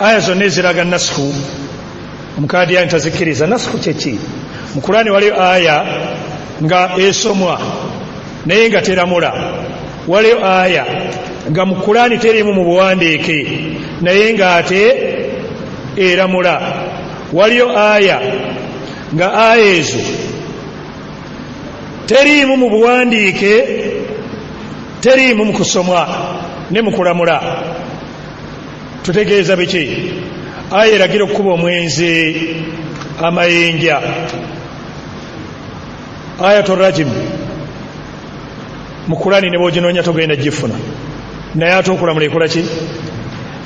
aya zonna eziraga nasiku omukadiyani tazikkiriza nasiku kyeki mu Kurani waliyo aya nga esomwa naye nga teramula waliyo aya nga mu Kurani terimu mu buwandiike naye nga ate eramula waliyo aya nga aya ezo terimu mu buwandiike terimu mu kusomwa ne mu kulamula tutegeeza biki aya eragira okukuba omwenzi amayinja ayatul rajim mu Kurani ne bw'oginoonya togenda gifuna naye ate okulamula ekola ki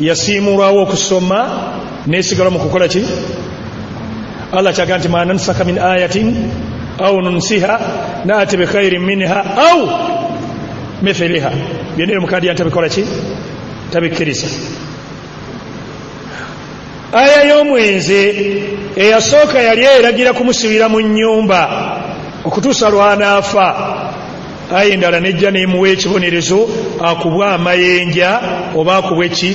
yasiimulwawo okusoma nesigala mu kukola ki Allah kyaga nti ma nansaka min ayatin aw nunsiha naati bi khairin minha aw mithliha byonna omukadiyani tabikola ki tabikkiriza aya y'omwenzi eyasooka yali eragira kumusibira mu nnyumba okutuusa lwanaafa aya endala nejja nemuwa ekibonerezo akubwa amayenja oba akubwa eki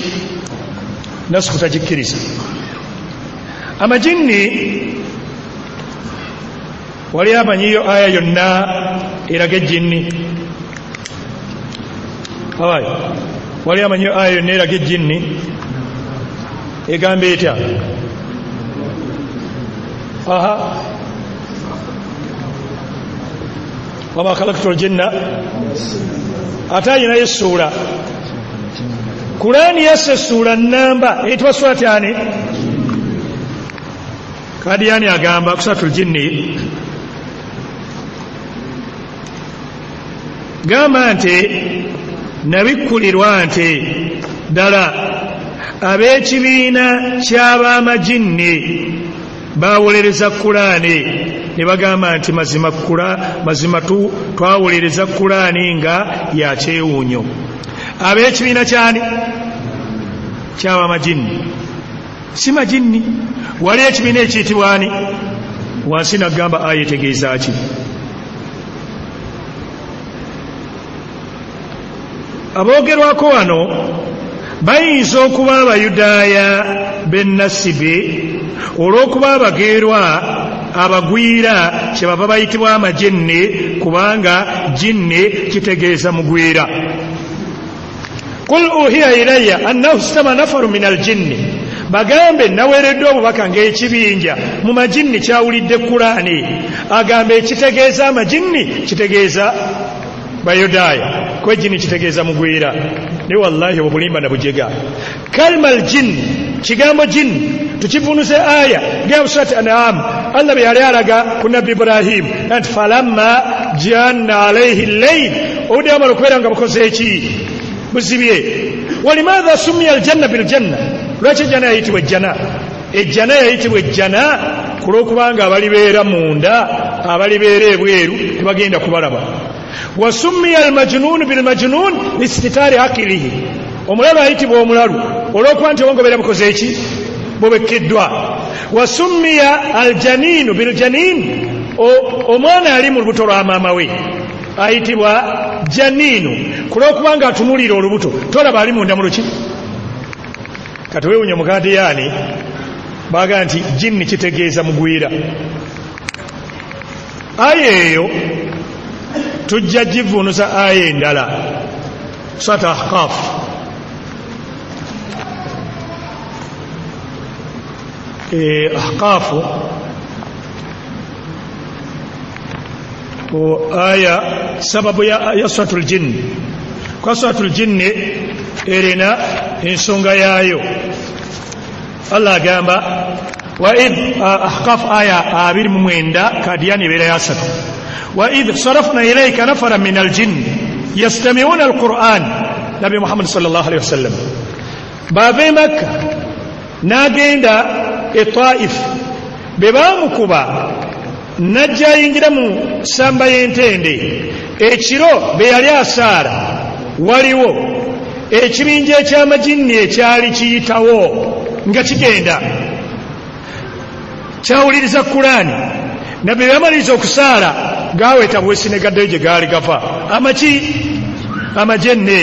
nasiku tagikkiriza amajinni wali amanyiyo aya yonna eraga ejjinni wali amanyiyo aya yonna eraga ejjinni egamba etya wama khalaqtul jinna ate ayinayo essuula Kurani yasse essuula nnamba eyitibwa surati ani kadiyani agamba kusuratul jinni gamba nti nabikkulirwa nti ddala ab'ekibiina ky'ab'amajinni bawolereza Kurani ne bagamba nti mazima twawolereza Kurani nga ya kyewuunyo ab'ekibiina kyani ky'ab'amajinni si majinni wali ekibiina ekiyitibwa ani wansi nagamba aya etegeeza ki aboogerwako wano bayinza okuba abayudaaya b'ennasibe olw'okuba abageerwa abagwira kyebava bayitibwa amajinni kubanga jinni kitegeeza mugwira qul uhiya ilayya annahu istama nafaru min aljinni bagambe naweereddwa obubaka ng'ekibinja mu majinni kyawulidde Kurani agambe ekitegeeza amajinni kitegeeza bayudaaya kwe jinni kitegeeza mugwira ne wallahi obulimba na bujega kalima aljinni kigambo jinni tukivunuze aya gya surati an'am Allah bwe yali alaga ku nabbi Ibrahim anti falamma janna alayhi al-layl obudde amala okubeera nga bukoze eki buzibye walimadha summiya aljanna biljanna lwaki ejjana yayitibwa ejjana yayitibwa ejjana kulwokubanga abalibeera munda abalibeera ebweru tebagenda kubalaba wasummiya almajnun bilmajnun listitari akilihi omulalu ayitibwa omulalu olwokuba nti obwongo beera bukoze eki bubekiddwa wasummiya aljaninu biljanin omwana ali mu lubuto lwa maama we ayitibwa janinu kulwokubanga atunulira olubuto tolaba ali munda mu luki kati weewunya mukadiyani baga nti jinni kitegeeza mugwira aya eyo tujja givuunuza aya endala surat ahqaf ahqafu aya sababu ya suratul jinn kwa suratul jinn erina ensonga yaayo Allah agamba wa id ahqaf aya 29 kadiyani ebeera ya 3 wa id sarafna ilayka nafara min aljinn yastami'una alquran nabi Muhammad sallallahu alayhi wasallam bave makka nagenda etaif bebamukuba najja yingira mu samba y'entende ekiro be yali asaara waliwo ekibinja eky'amajinni ekyali kiyitawo nga kigenda kyawuliriza Kurani nabbe yamaliriza okusaala gaaweta bwesi ne gaddeyo gye gaali gafa amajenne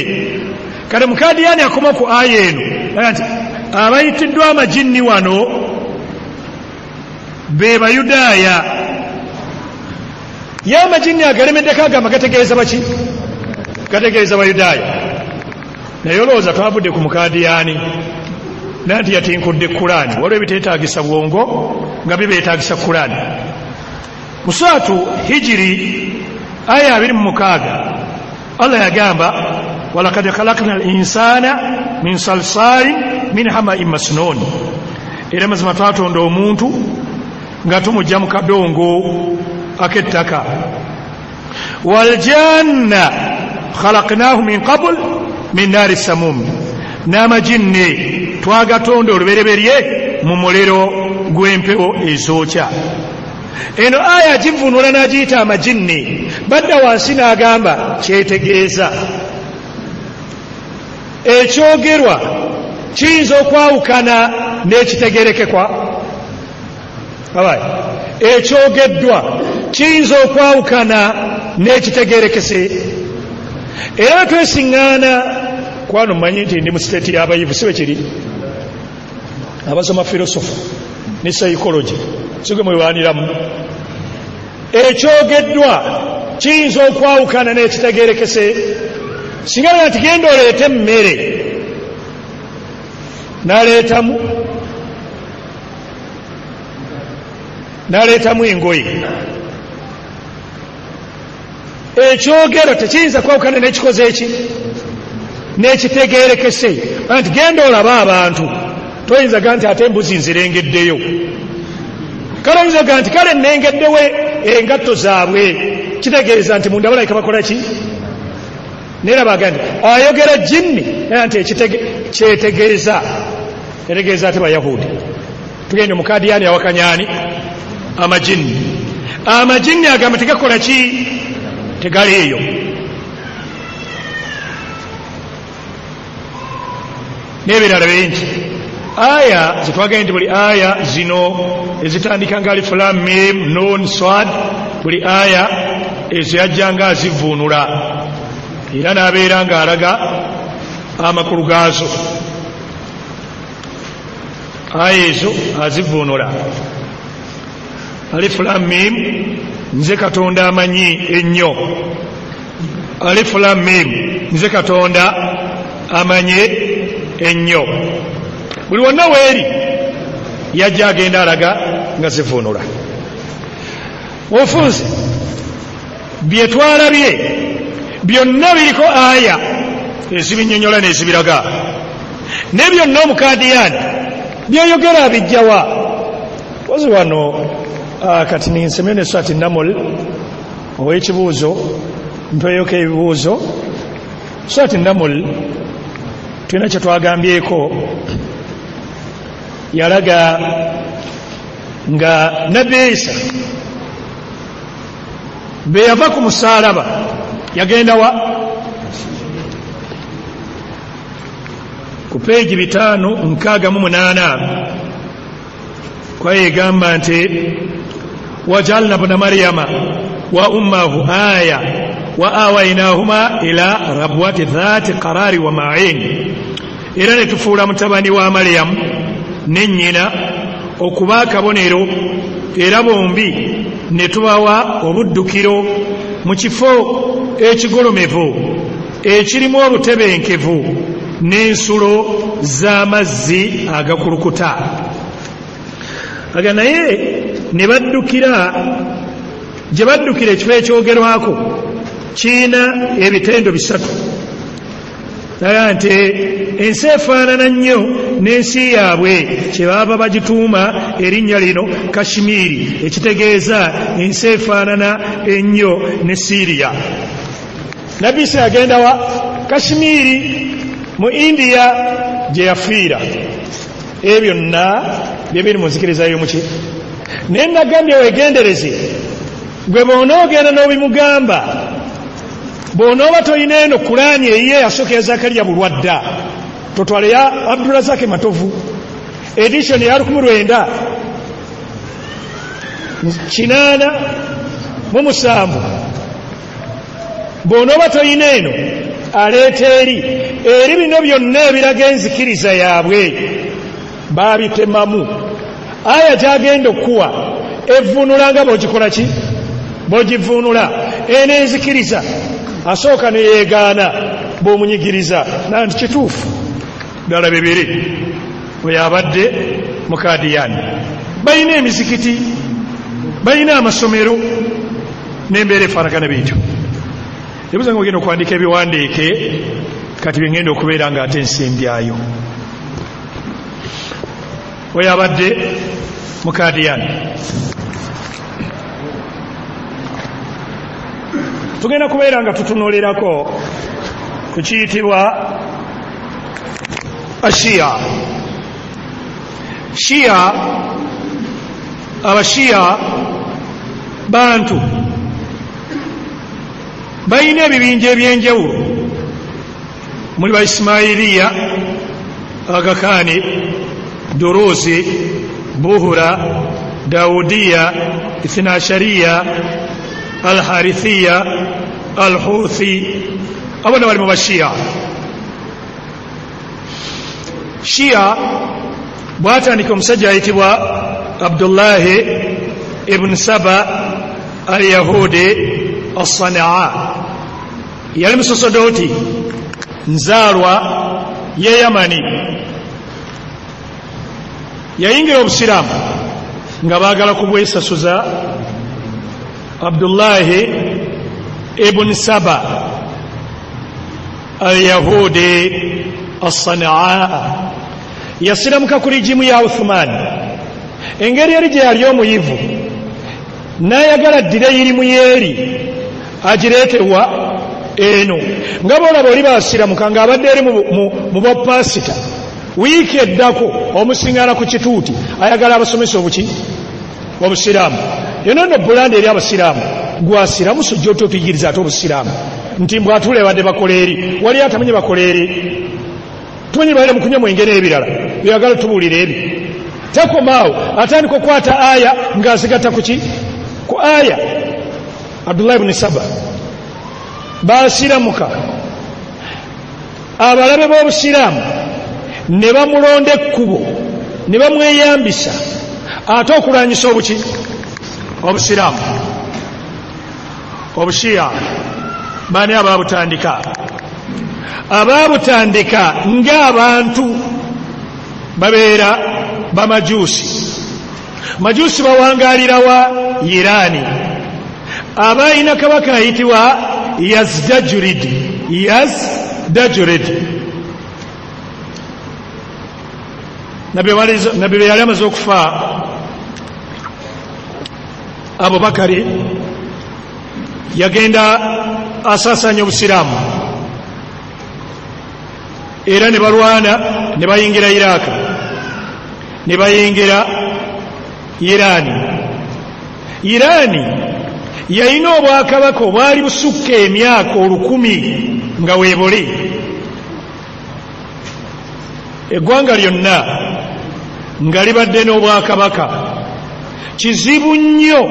kale mukadiyani akoma ku aya eno nti abayitiddwa amajinni wano be bayudaaya ye amajinni agalemeddeko agamba gategeeza baki gategeeza bayudaaya naye olowooza twavudde ku mukadiyani nanti yatinkudde Kurani waliwo ebiteetaagisa bwongo nga bibeetaagisa Kurani musaatu hijiri aya 26 Allah yagamba walakad khalaqna al-insana min salsalin min hama'in masnun era mazima twatonda omuntu nga tumujja mu kadongo ak'ettaka waljanna khalaqnahu min qabl min nari samum n'amajinne twagatonda olubereberye mu muliro gw'empewo ezookya eno aya givunula n'agiyita amajinni badda wansi n'agamba kyetegeeza ekyogerwa kiyinza okwawukana n'ekitegerekekwa ekyogeddwa kiyinza okwawukana n'ekitegerekese era twesiŋŋaana kwano mmanyi nti ndi mu siteeti y'abayivu sibe kiri abasoma filosofi ne psychology sigwe mwewaaniramu ekyogeddwa kiyinza okwawukana n'ekitegerekese singana nti genda oleete emmere n'aleetamu engoye ekyogero tekiyinza kwawukana n'ekikoze eki n'ekitegerekese nti genda olaba abantu toyinza ga nti ate embuzi nzirengeddeyo kale oyinza ga nti kale nnengeddewe engatto zaabwe kitegeeza nti munda balayika bakola ki nerabaga nti ayogera jinni nti kyetegeeza etegeeza ate bayahudi tugende mukadiyani awakanyani amajinni agamba tegakola ki tegaliiyo n'ebirala bingi aya zetwagenda nti buli aya zino ezitandika nga alif lam mim nun swad buli aya ezo yajjanga azivuunula era n'abeera ng'alaga amakulu gaazo aya ezo azivuunula alif lam mim nze katonda amanyi ennyo alif lam mim nze katonda amanye ennyo buli wonna weeri yajja agenda alaga nga zivuunula ofunze bye twalabye byonna biriko aya ezibinnyonnyola n'ezibiraga ne byonna omukadiyani byeyogera abijjawa ozi wano kati ninsemyo ne swati namul ow'ekibuuzo ntweyoko ebibuuzo swati namul tulina kye twagambyeko yalaga nga nabbi Isa be yava ku musaalaba yagenda wa ku peegi 568 kwaye egamba nti wajalna ibna maryama wa ummahu aya wa awaynahuma ila rabwati dhati qarari wa ma'in era ne tufuula mutabani wa Maryamu ne nnyina okuba akabonero era bombi ne tubawa obuddukiro mu kifo ekigolomevu ekirimu obutebenkevu n'ensulo z'amazzi agakulukuta. Aga naye ne baddukira gye baddukira ekifo ekyogerwako kiina ebitendo 3 naye nti ensi efaanana nnyo n'ensi yaabwe kye baba bagituuma erinnya lino Kashmiri ekitegeeza ensi efaanana ennyo ne Syria. Nabbi Isa yagenda wa Kashmiri mu India gye yafiira. Ebyo byonna bye biri mu nzikiriza y'omuki naye nagambye weegendereze gwe bw'onoogenda n'obimugamba bw'onooba toyina eno Kulaani eyiye yasooka Zakariya Bulwadda totwale ya Abdurazaki Matovu edition ya 1987 bw'onooba toyina eno aleeta eri bino byonna ebiraga enzikiriza yaabwe baabitemamu. Aya gyagenda okuwa evvuunula nga bw'ogikola ki bw'ogivvuunula enenzikiriza asooka ne yeegaana bw'omunyigiriza nanti kituufu ddala 2 bwe yabadde mu Kadiyani. Balina emizikiti balina amasomero n'embeera efaanagana bityo. Ebuuza nga ogenda okuwandiika ebiwandiike kati byengenda okubeera nga ate nsimbyayo. We yabadde mu Kadiyani. Tugenda kubeera nga tutunuulirako ku kiyitibwa Ashia. Shia, Abashia bantu balina ebibinja ebyenjawulo muli ba Ismailiya, Agakani, Duruzi, Buhura, Daudiya, Ithnashariya, Al-Harithiya, Al-Huthi. Abona bali mu Bashia. Shia bwatandika omusajja ayitibwa Abdullahi ibn Saba al-Yahudi as-Sanaa. Yali musosodoti nzaalwa ye Yamani. Yayingira obusiraamu nga baagala kubwesasuza. Abdullahi ibn Saba al-Yahudi as-Sanaa yasiramuka ku rijimu ya Uthman. Engeri yali gye yali omuyivu n'ayagala ddire irimu yeeri agireetewa eno nga boolaba oli basiramuka ng'abadde eri mu bapasita wiiki eddako omusiŋŋaana ku kituuti ayagala abasomesa obusiraamu. Yonono bulanda eri abasiraamu gwasiramu sojja otuyigiriza ate obusiraamu nti mbwatule badde bakola eri wali atamanyi bakola eri tumanyi baire mu kunywa mwenge n'ebirala byagala tubuulira ebi. Takomaawo atandika okukwata aya ng'azigatta ku aya. Abdullahi ibn Saba basiramuka abalabe b'obusiraamu ne bamulonda ekkubo ne bamweyambisa ate okulwanyisa obusiraamu. Obushiya baani abaabutandika? Abaabutandika ng'abantu babeera bamajuusi. Majuusi bawangaalira wa Irani. Abaayina kabaka ayitibwa Yazdajurid. Nabbi bwe yali amaze okufa Abubakari yagenda asaasaanya obusiraamu era ne balwana ne bayingira Iraka ne bayingira Irani yalina obwakabaka obwali busukka emyaka 1000 nga weebole. Eggwanga lyonna nga libadde n'obwakabaka. Kizibu nnyo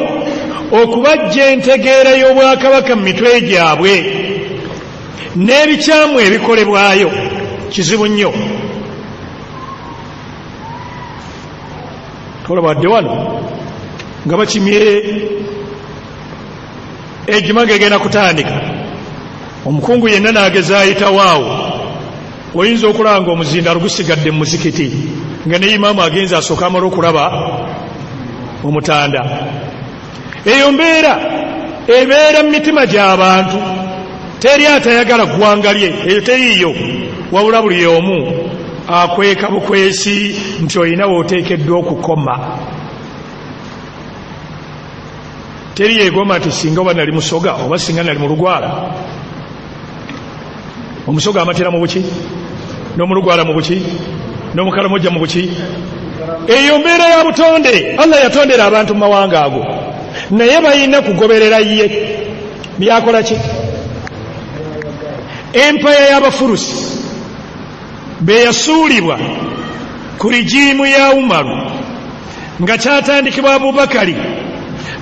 okubajja entegeera y'obwakabaka mu mitwe gyabwe n'ebikyamu ebikolebwayo. Kizibu nnyo. Tolabadde wano nga bakimye ejjuma gegenda kutandika, omukungu yenna n'ageza ayitawaawo. Oyinza okulanga omuzindaalo gusigadde mu muzikiti nga ne imaamu agenza asooka amala okulaba omutanda. Eyo mbeera ebeera mu mitima gy'abantu. Teri atayagala ggwanga lye, eyo teriiyo, wabula buli omu akweka bukwesi nti olina w'oteekeddwa okukoma. Teri yeegomba nti singa oba nali musoga oba singa nali mu lugwala. Omusoga amatera mu buki, n'omulugwala mu buki, n'omukalamoja mu buki. Eyo mbeera ya butonde. Allah yatondera abantu mu mawanga ago, naye balina kugoberera ye. Byakola ki? Empaya y'Abafurusi be yasuulibwa ku rigimu ya Umaru nga kyatandikibwa Abubakari,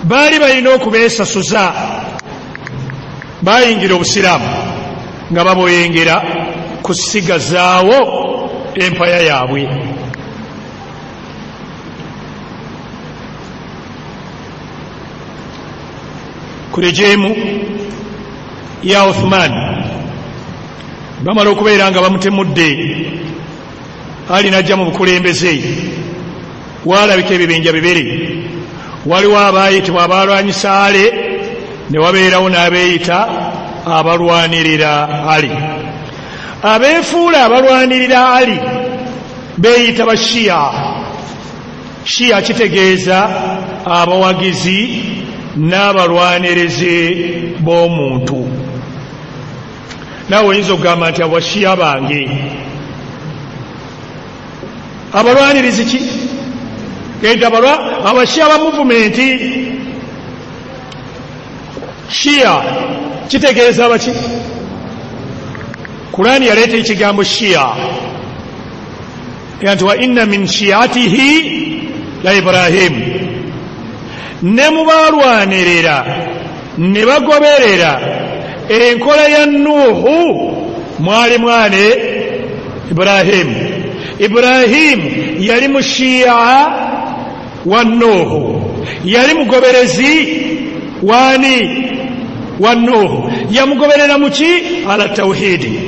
baali balina okubeesasuza. Bayingira obusiraamu nga baboyengera kusigazaawo empaya yaabwe. Ku rigimu ya Uthman bamala okubeera nga bamutemudde, Ali najja mu bukulembeze, waalabika ebibinja bibiri. Waliwo abaayitibwa abalwanyisa Ale, ne wabeerawo n'abeeyita abalwanirira Ali. Abeefuula abalwanirira Ali beeyita Bashiya. Shiya kitegeeza abawagizi n'abalwanirizi b'omuntu. Naawe oyinza okugamba nti Abashiya bange. Abalwanirizi ki? Enti Abashiya ba muvumenti. Shiya kitegeeza baki? Kurani yaleeta ekigambo Shiya nti wa inna min shiyatihi la Ibrahim. Ne mu baalwanirira ne bagoberera enkola ya Nuuhu mwali mwane Ibrahim. Ibrahim yali mushiya wa Nuuhu, yali mugoberezi wani wa Nuuhu. Yamugoberera muki? Ala tawhidi.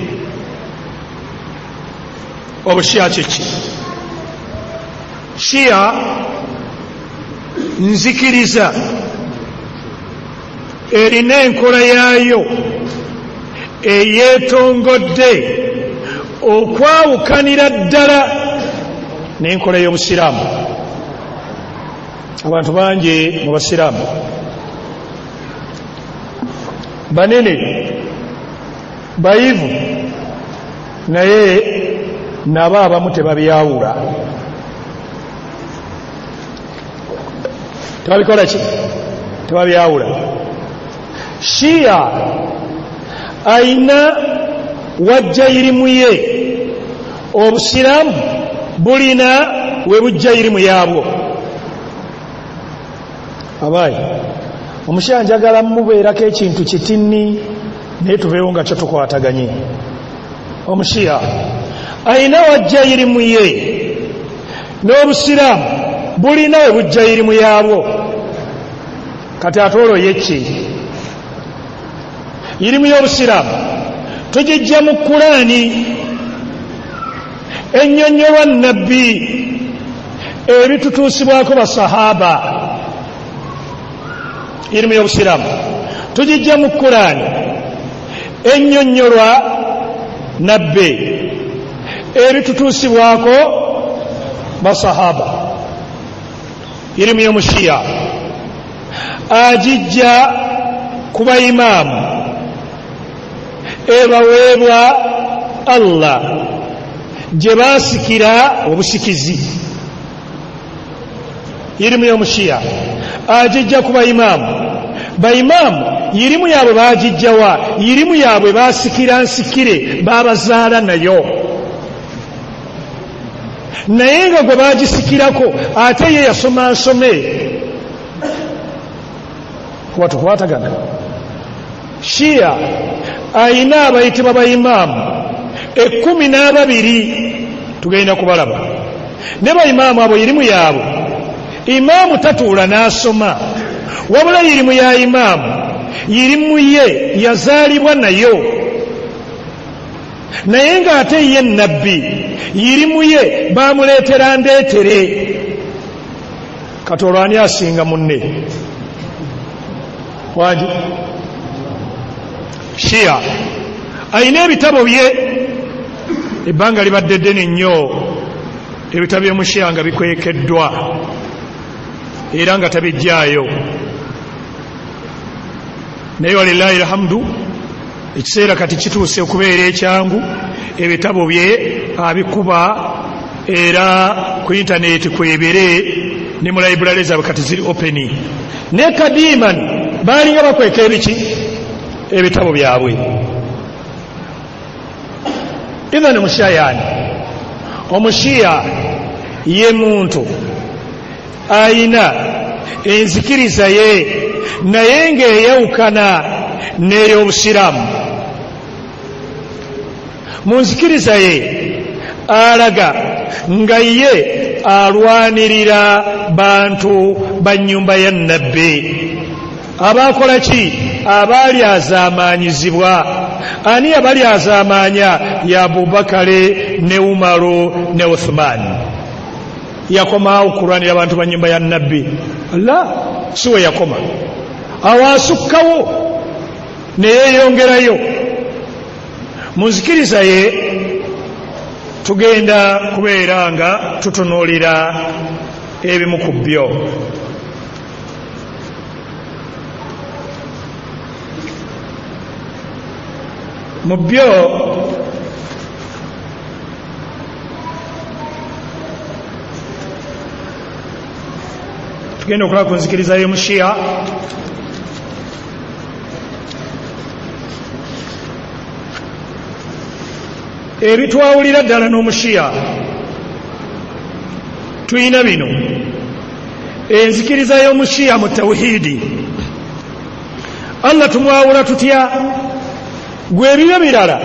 Obushiya kiki? Shiya nzikiriza erina enkola yaayo eyeetongodde okwawukanira ddala n'enkola y'Obusiraamu. Abantu bangi mu Basiraamu banene bayivu, naye nabo abamu tebabyawula. Tebabikola ki? Tebabyawula. Shiya ayina wajja irimu ye, Obusiraamu bulina we bujja irimu yaabwo. Abaayi, Omushiya njagala mubeerako ekintu kitini naye tubeewo nga kyo tukwataganye. Omushiya ayina wajja irimu ye, n'Obusiraamu bulina we bujja irimu yaabwo. Kati ate olwo yeki? Irimu y'Obusiraamu tugijja mu Kurani, ennyonnyolwa Nabbi, ebitutuusibwako basahaba. Irimu y'Obusiraamu tugijja mu Kurani, ennyonnyolwa Nabbi, ebitutuusibwako basahaba. Irimu y'Omushiya agijja ku bayimaamu ebaweebwa Allah gye baasikira obusikizi. Irimu y'Omushiya agijja ku bayimaamu baimaamu irimu yaabwe bagijjawa irimu yaabwe basikira nsikire babazaala nayo naye nga gwe bagisikirako ate ye yasoma nsome kuba tukwatagana. Shia ayina abayitibwa baimaamu 12 tugenda kubalaba ne baimaamu abo irimu yaabwe imaamu tatuula n'asoma wabula irimu ya imaamu irimu ye yazaalibwa nayo naye ng'ate ye nabbi irimu ye bamuleetera ndeetere. Kati olwo ani asinga munne wangi? Shia ayina ebitabo bye ebbanga libadde ddene nnyo ebitabo by'omushia nga bikwekeddwa era nga tabijjaayo naye walillahi alhamdu ekiseera kati kituuse okubeera ekyangu ebitabo bye abikuba era ku intaneti kwebere ne mu library zaabwe kati ziri openi ne kadiman baalinga bakweka ebiki ebitabo byabwe. Idhan omushia yani omushia ye muntu ayina enzikiriza ye naye ng'eyawukana n'ey'obusiraamu. Mu nzikiriza ye alaga nga ye alwanirira bantu ba nnyumba ya nabbi abakola ki abaali azaamanyizibwa. Ani abali azaamanya? Ya Abubakare ne Umaru ne Uthman. Yakomaawo kulwanira abantu ba nnyumba ya nabbi? Allah, siwe yakoma, awaasukkawo ne yeeyongerayo. Mu nzikiriza ye tugenda kubeera nga tutunuulira ebimu ku byo. Mu byo tugenda okulaba ku nzikiriza y'omushia ebitwawulira ddala n'omushia tuyina bino. Enzikiriza y'omushia mu tawhidi, Allah tumwawula tutya? Gwe ebibyo birala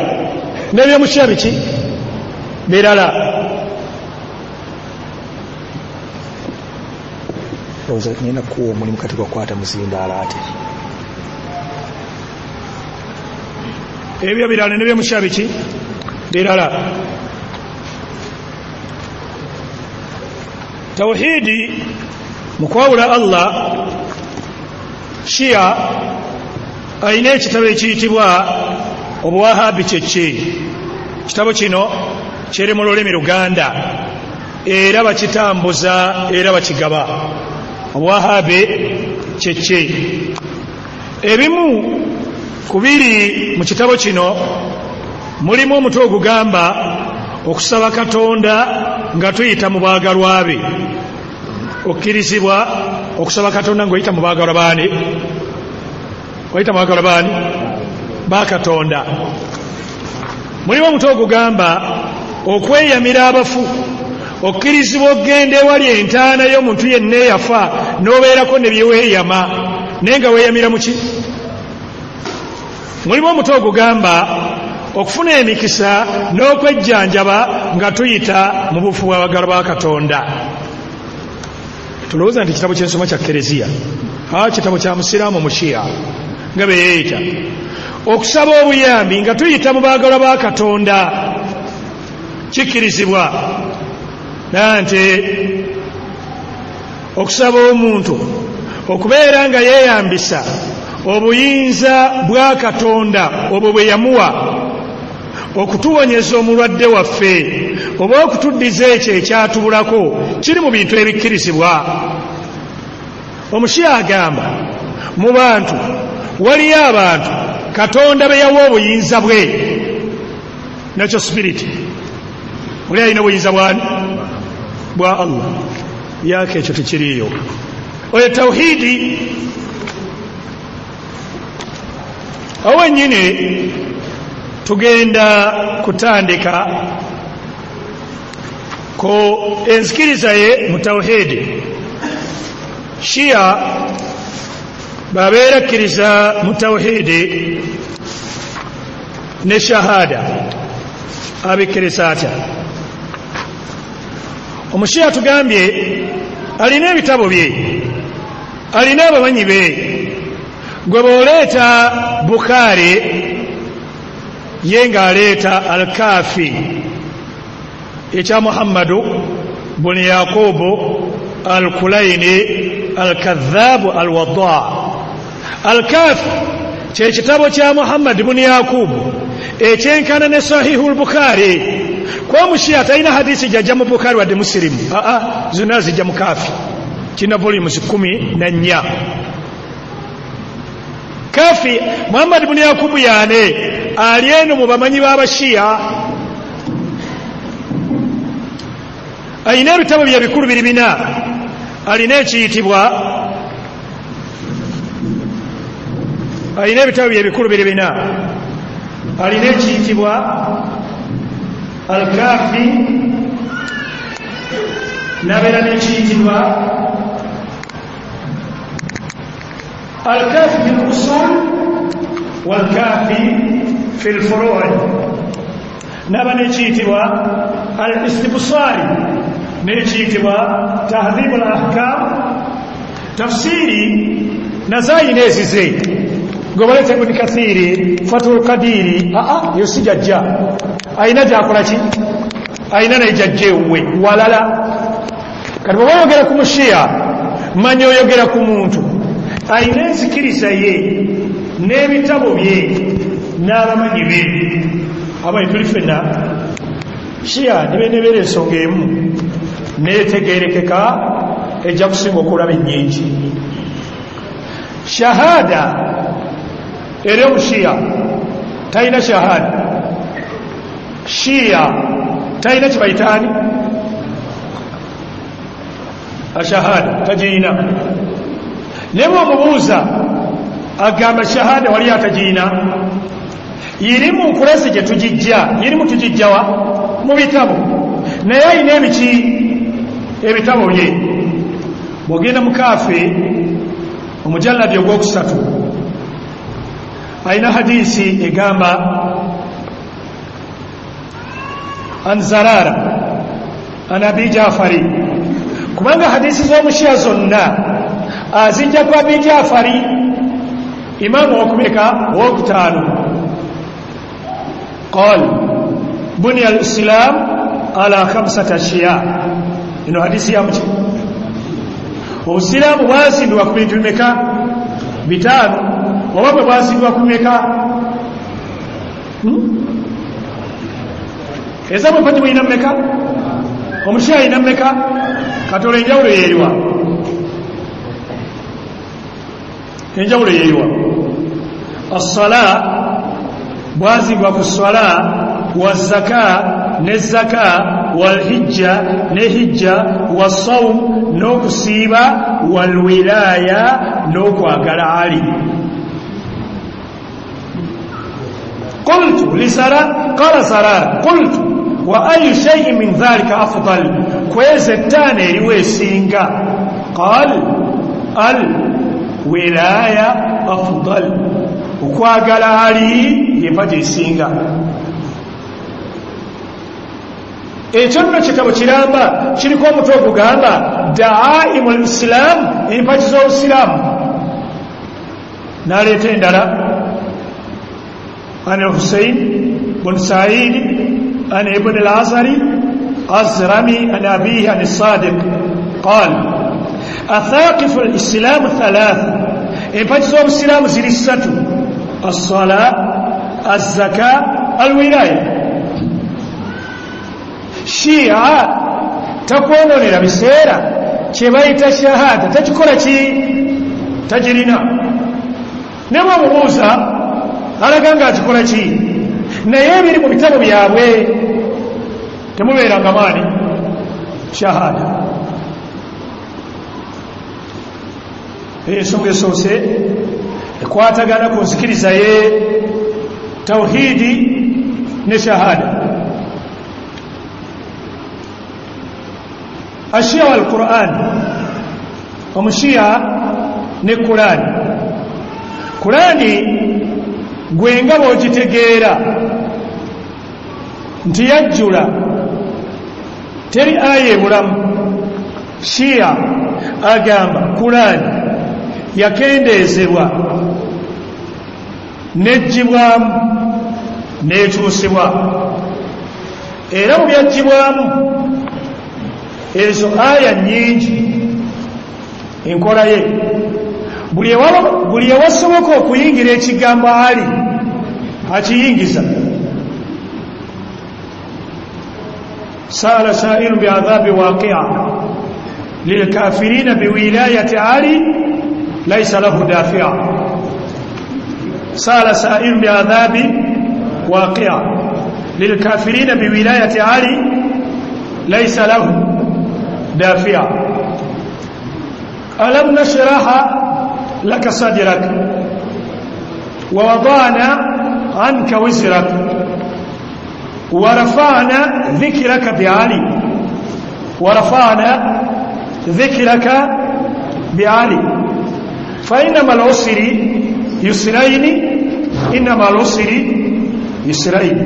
n'ebyomushia biki birala.
Nina kuwa omulimu kati gwakwata muzindaala ate
ebyo birala n'ebyomushia biki birala. Tawhidi mu kwawula Allah, Shia ayina ekitabo ekiyitibwa obuwahabi kyeki. Kitabo kino kiri mu lulimi Luganda era bakitambuza era bakigaba. Obuwahabi kyeki. Ebimu kubiri mu kitabo kino mulimu omutwe ogugamba okusaba Katonda nga tuyita mu baagalwa be. Okkirizibwa okusaba Katonda ng'oyita mu baagalwa baani? Oyita mu baagalwa baani? Ba Katonda. Mulimu omutwe ogugamba okweyamira abafu. Okkirizibwa okgenda ewali entaana y'omuntu yenna eyafa n'obeerako ne byeweeyama naye nga weeyamira mu ki? Mulimu omutwe ogugamba okufuna emikisa n'okwejjanjaba nga tuyita mu bufu bw'abagala ba Katonda. Tulowooza nti kitabo ky'ensoma kya Kereziya, kitabo kya musiraamu omushia nga be yeeyita. Okusaba obuyambi nga tuyita mu baagala ba Katonda kikkirizibwa. Nante okusaba omuntu okubeera nga yeeyambisa obuyinza bwa Katonda obwo bwe yamuwa okutuwonyeza omulwadde waffe oba okutuddiza ekyo ekyatubulako kiri mu bintu ebikkirizibwa. Omushia agamba mu bantu waliyo abantu Katonda be yawa obuyinza bwe, nakyo spiriti. Oli alina obuyinza bwani? Bwa Allah. Yake ekyo tekiriyo. Oyo tawhidi awenyine tugenda kutandika ko enzikiriza ye mu tawhidi. Shia babeera kkiriza mu tawhidi ne shahada abikkiriza atya. Omushiya tugambye alina ebitabo bye, alina abamanyi be. Gwe bw'oleeta Bukhari ye ng'aleeta Al-Kafi ekya Muhammadu buni Yaqubu Al-Kulaini Al-Kadhabu Al-Wadda. Al-Kafi kye kitabo kya Muhammad buni Yaqubu ekyenkana ne Sahihul Bukhari. Kwa Mushiya talina hadisi jajja mu Bukhari wadde Muslimu, zonna zijja mu Kafi. Kina volumes 14. Kafi Muhammad ibn Yakubu yane ali eno mu bamanyi b'Abashiya. Alina ebitabo bya bikulu 4. Alina ekiyitibwa, alina ebitabo bya bikulu 4. Alina ekiyitibwa Al-Kafi, nabeera n'ekiyitibwa Al-Kafi fil usul wal-Kafi fil furu'. Naba n'ekiyitibwa Al-Istibsari n'ekiyitibwa Tahdhib al-Ahkam. Tafsiri nazayina ezize gobalete Ibn Kathiri Fathul Qadiri yo sijajja ayina gyakola ki, ayina naijajjewe walala. Kati bwe bayogera ku Mushiya manya oyogera ku muntu ayina enzikiriza ye n'ebitabo bye n'abamanyi be. Abayi tuli ffenna Shiya ne benebeera ensonga emu neetegeerekeka ejja kusinga okulaba ennyingi. Shahada era Omushiya talina shahada. Shiya talina kibayitaani ashahada tagiina. Ne bw'omubuuza agamba shahada wali atagiina. Yiri mu nkurasi gye tugijja, yirimu tugijjawa mu bitabo, naye ayina ebiki ebitabo bye. Bw'ogenda mu Kafi omujalladi ogwokusatu ayina hadisi egamba an Zarara an Abi Jafari, kubanga hadisi z'Omushiya zonna azijja ku Abi Jafari, imamu wokumeka wokutaano. قال بني الإسلام على 5 أشياء. ino hadisi ya mchi Uislamu bwazindwa ku bintu bimeka 5 oba bwazindwa ku bimeka eza mpati bwina mmeka Omushiya ina mmeka katola enjawulo yeeriwa enjawulo yeeriwa as-sala bwazindwa ku swala wa zaka ne zaka wal hijja ne hijja wa sawm n'okusiiba wal wilaya n'okwagala ali. قلت لسرار قال سرار قلت وأي شيء من ذلك أفضل كويس التاني لويسينغا قال الولاية أفضل وكواغل علي يفجي سينغا. ekyo nno kitabo kiramba kiriko omutwe ogugamba Da'aimul Islam, empagi z'Obusiraamu. N'aleeta endala an Hussein bin Sa'id an Ibn al-Azhari Azrami an abihi an Sadiq قال أثاقف الإسلام 3. empagi z'Obusiraamu ziri 3: الصلاة الزكاة الولاية. Shia takwononera biseera kye bayita shahada takikola ki tagirina. Ne bw'omubuuza alaga nga akikola ki, naye ebiri mu bitabo byabwe temubeeranga maani shahada. Ensonga esoose ekwatagana ku nzikiriza ye tawhidi ne shahada. ashia wal Qur'an, omushia ne Qur'ani gwenga bwogitegeera nti yajjula teri aya ebulamu. Shia agamba Qur'ani yakendeezebwa nejjibwamu nekyusibwa, era mu byajjibwamu ezo aya nnyingi enkola ye buli ewasoboka okuyingira ekigambo ali akiyingiza. saala sairu biadhabi waqia lilkafirina biwilayati ali laisa lahu dafia. saala sairu biadhabi waqia lilkafirina biwilayati ali laisa lahu dafia. alam nashraha laka sadrak wa wadana anka wizrak wa rafa'na dhikraka bi'ali wa rafa'na dhikraka bi'ali fa innama al-usri yusrayn innama al-usri yusrayn.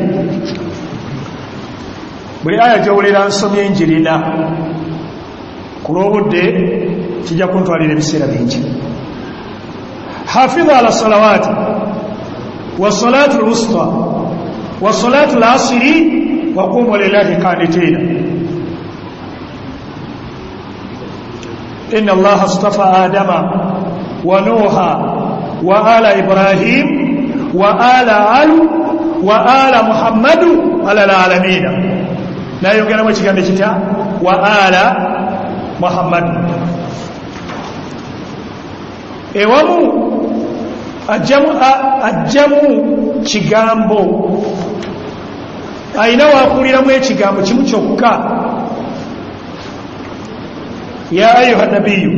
buli aya jawulira nsomye njirina kulobudde kijja kuntwalira ebiseera bingi. حافظوا على الصلوات والصلاة الوسطى والصلاة العصر وقوموا لله قانتين. إن الله اصطفى آدم ونوحا وآل إبراهيم وآل محمد على العالمين. لا يمكن أن يكون هناك وآل محمد. ewamu ajjamu kigambo ayina wakuliramu ekigambo kimu kyokka. ya ayuha nabiyu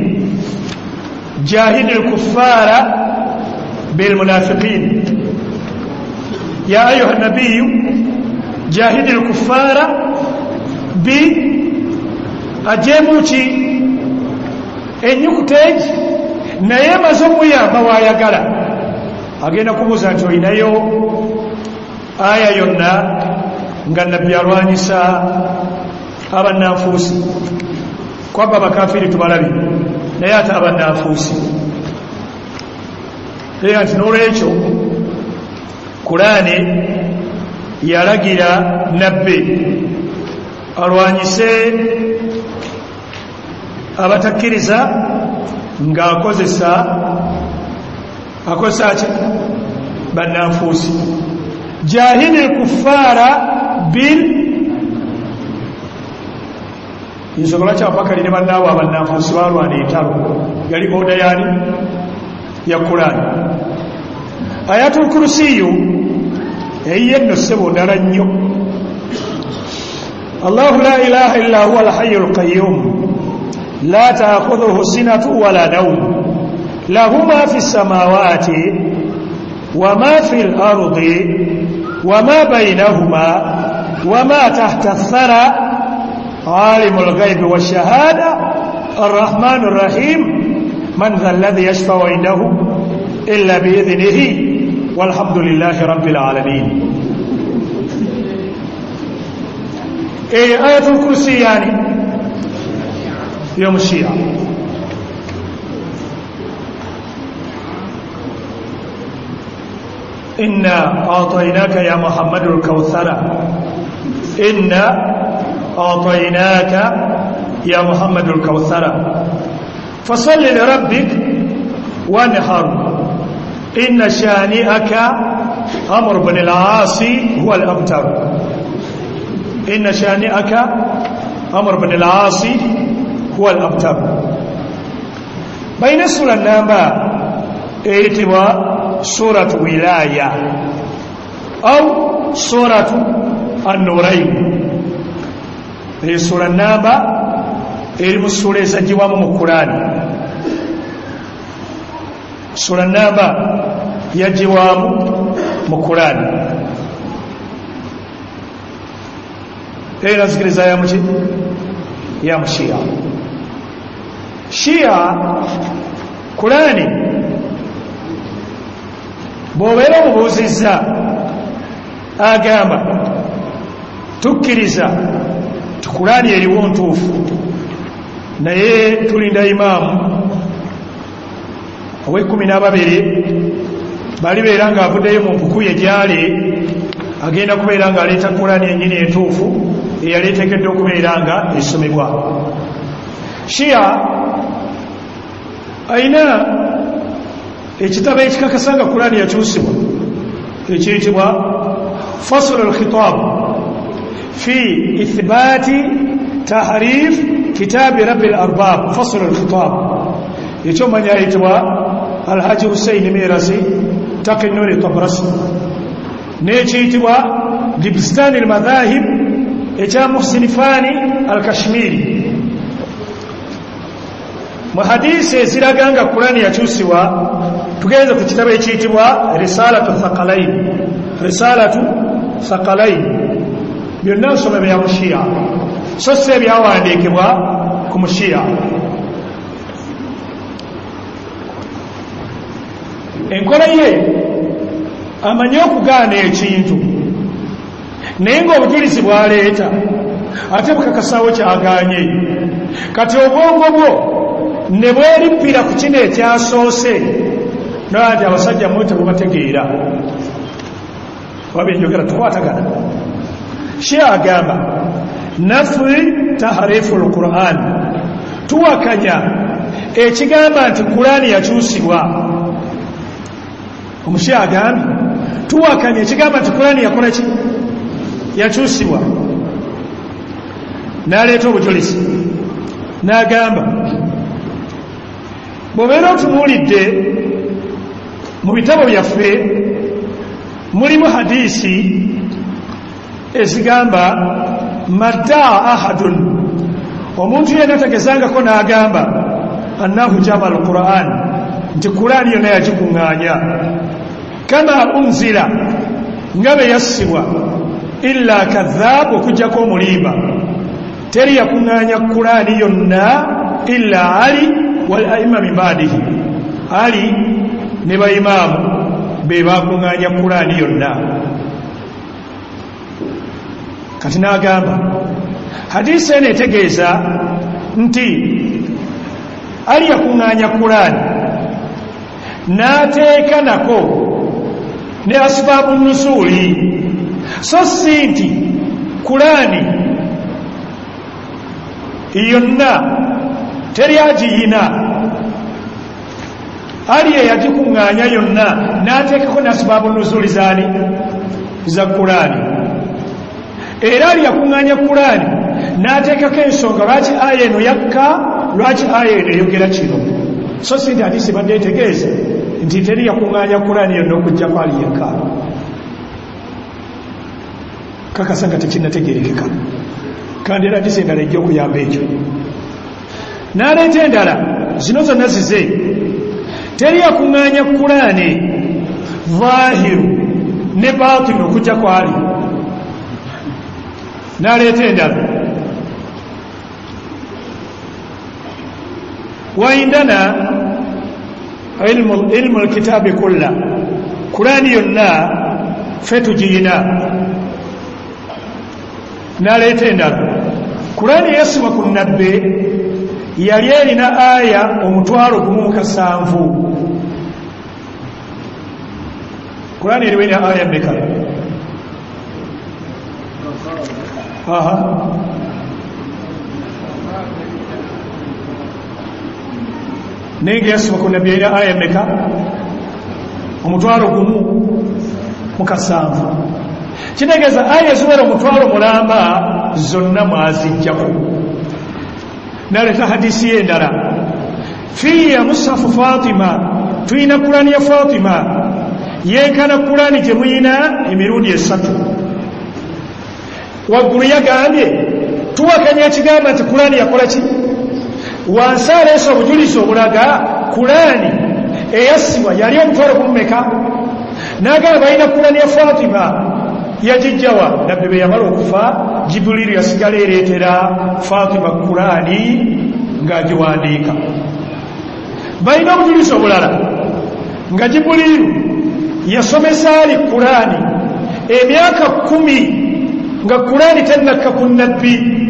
jahidi lkuffara bilmunafiqin. ya ayuha nabiyu jahidi lkuffara bi ajemuki enyukuta egi naye maze omuyamba wayagala. agenda kubuuza nti olinayo aya yonna nga nabbi alwanyisa abannanfuusi? kwaba abakafiri tubalabi naye ate abannanfuusi. era nti n'olwekyo Qur'ani yalagira nabbi alwanyise abatakkiriza ng'akozesa ki bannanfuusi. jahidi lkuffara bil nsobola kyabakali ne bannaabwe abannanfuusi balwana entalo yali oda yani ya Qur'ani. ayatul kursiyu eyiye nno ssebo ndala nnyo. allahu la ilaha illa huwa alhayyu alqayyum لا تأخذه سنة ولا نوم له ما في السماوات وما في الأرض وما بينهما وما تحت الثرى عالم الغيب والشهادة الرحمن الرحيم من ذا الذي يشفع عنده إلا بإذنه والحمد لله رب العالمين. آية الكرسي يعني يوم الشيعة. إنا أعطيناك يا محمد الكوثر إنا أعطيناك يا محمد الكوثر فصل لربك وانحر إن شانئك عمرو بن العاص هو الأبتر. إن شانئك عمرو بن العاص هو الأبتر. بين سورة النبأ ايتوا سورة ولاية أو سورة النورين. هي سورة النبأ irimu sura ezagibwamu mu Qur'ani. Sura Naba yajiwaamu mu Qur'ani. Era nzikiriza ya muki ya Mushia. Shia Qur'ani bw'obeera omubuuzizza agamba tukkiriza ti Qur'ani eriwo ntuufu naye tulinda imaamu ow'e12 balibeera ng'avuddeyo mu mpuku ye gyali agenda kubeera ng'aleeta Qur'ani yennyini entuufu eyali eteekeddwa okubeera nga esomebwa. Shia ayina ekitabo ekikakasa nga Qur'ani yakyusibwa ekiyitibwa Fasl al-Khitab fi ithbaati tahrif kitaabi Rabbil Arbab. Fasl al-Khitab ekyo manya ayitibwa Alhaji Hussein Mirasi Taqi Nuri Tabrasi, n'ekiyitibwa Dibstani al-Madhahib ekya Muhsin Fani al-Kashmiri. Mu hadisi eziraga nga Qur'ani yakyusibwa tugenze ku kitabo ekiyitibwa Risalatu Thaqalain. Risalatu Thaqalain byonna nsoma bya Mushia so si ebyawandiikibwa ku Mushia. Enkola ye amanyi okugaana ekintu naye ng'obujulizi bw'aleeta ate bukakasawo kyagaanye. Kati obwongo bwo ne bwerippira ku kino ekyasoose nati abasajja mwe tebubategeera wabyenjogera tukwatagana. Shia agamba nafi tahrifu al-Qur'an, tuwakanya ekigamba nti Qur'ani yakyusibwa. Omushia agambye tuwakanya ekigamba nti Qur'ani yakola ki yakyusibwa. N'aleeta obujulizi n'agamba bw'obeera otunuulidde mu bitabo byaffe mulimu hadisi ezigamba maddaa ahadun, omuntu yenna tegezangako n'agamba annahu jama al-Qur'an, nti Qur'ani yonna yagikuŋŋaanya kama unzila, nga be yassibwa, illa kadhaab, okujjako omulimba. Teri yakuŋŋaanya Qur'ani yonna illa Ali wal a'imma min ba'dihi. Ali ne bayimaamu be bakuŋŋaanya Qur'ani yonna. Kati n'agamba hadisi eno etegeeza nti Ali yakuŋŋaanya Qur'ani n'ateeka nako ne asbaabu nusuuli, so si nti Qur'ani yonna teri agiyina. Ali yagikuŋŋaanya yonna n'ateekako n'asbaabu nusuuli zaani za Qur'ani. Era Ali yakuŋŋaanya Qur'ani n'ateekako ensonga lwaki aya eno yakka, lwaki aya eno eyogera kino, so si nti hadisi badde etegeeza nti teri yakuŋŋaanya Qur'ani yonna okujjako Ali yekka. Kakasa nga tekinnategeerekeka, kandi era hadisi endala ejja okuyamba ekyo. N'aleeta endala, zino zonna zize. Teri yakuŋŋaanya Qur'ani zaahiru ne baatinu okujjako Ali. N'aleeta endala, wa indana ilmu alkitaabi kulla, Qur'ani yonna ffe tugiyina. N'aleeta endala, Qur'ani yassibwa ku nnabbe yali erina aya 1,700. Qur'ani eriwo erina aya mmeka? Naye nga yassibwa ku nnabbi erina aya mmeka? 1,700. Kitegeeza aya eziwera 1,000 zonna mwazijjako. N'aleeta hadisi y'endala, fiya musafu Fatima, tuyina Qur'ani ya Fatima yenkana Qur'ani gye muyina emirundi 3. Waggulu yagambye tuwakanya ekigamba nti Qur'ani yakola ki? Wansi aleese obujulizi obulaga Qur'ani eyassibwa yali 1,000 n'agamba balina Kurani ya Fatima yagijjawa nabbi bwe yamala okufa Jibril yasigala ereetera Fatima Kurani ng'agiwandiika. Balina obujulizi obulala nga Jibril yasomesa ali Kurani emyaka 10 nga Kurani tennakka ku nabbi.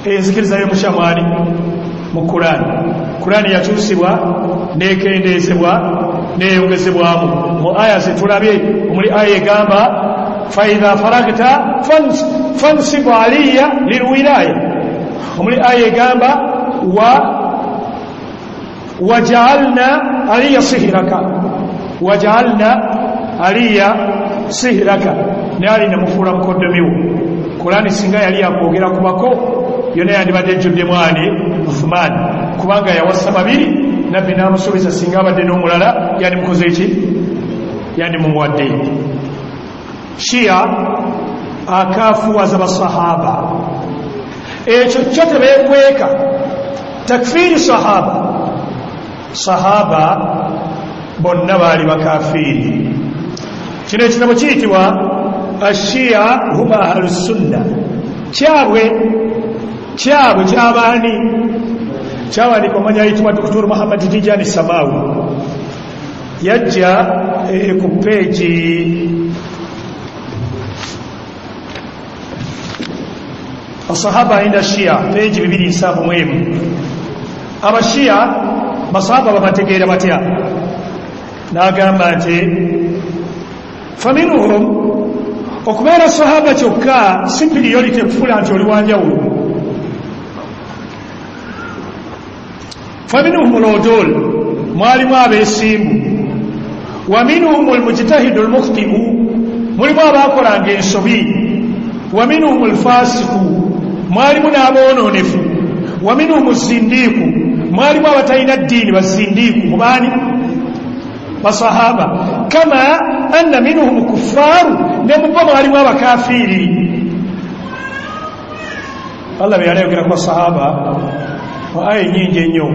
Enzikiriza y'omukyamwani mu Kurani yakyusibwa n'ekendeezebwa n'eyongezebwamu mu aya zetulabye. Omuli aya egamba faidha faragta fansib aliya lilwilaya. Omuli aya egamba wajaalna aliya sihiraka wajaalna aliya sihiraka ne ali namufuula mukoddomiwo. Kurani singa yali yakwogera ku bako yonna yandibadde ejjudde mwani Uthman kubanga yawasa babiri nabbi n'amusuubiza singa abadde n'omulala yandimukoze ki yandimumuwadde. Shia akafuwaza basahaba ekyo kyo tebeekweka takfiri sahaba bonna baali bakafiiri. Kino ekitabo kiyitibwa ashia huma ahlusunna. kyabwe ky'abaani kyawandiika omanyi ayitibwa Dr. Muhammad Tijani Samawi. Yajja ku peegi asahaba inda shia peegi 271. Abashia basahaba babategeera batya? N'agamba nti faminuhum okubeera sahaba kyokka superiority okufuula nti oli wanjawulo. Faminuhum al-udul mwalimu abeesimbu wa minhum al-mujtahidu al-mukhti'u mulimu abaakolanga ensobi wa minhum al-fasiqu mwalimu n'aboononefu wa minhum az-zindiqu mwalimu abatalina ddiini bazindiiku mubaani basahaba kama anna minhum kuffaru ne mubo mwalimu abakafiiri. Allah bwe yayogera ku sahaba wa aya nyingi ennyo.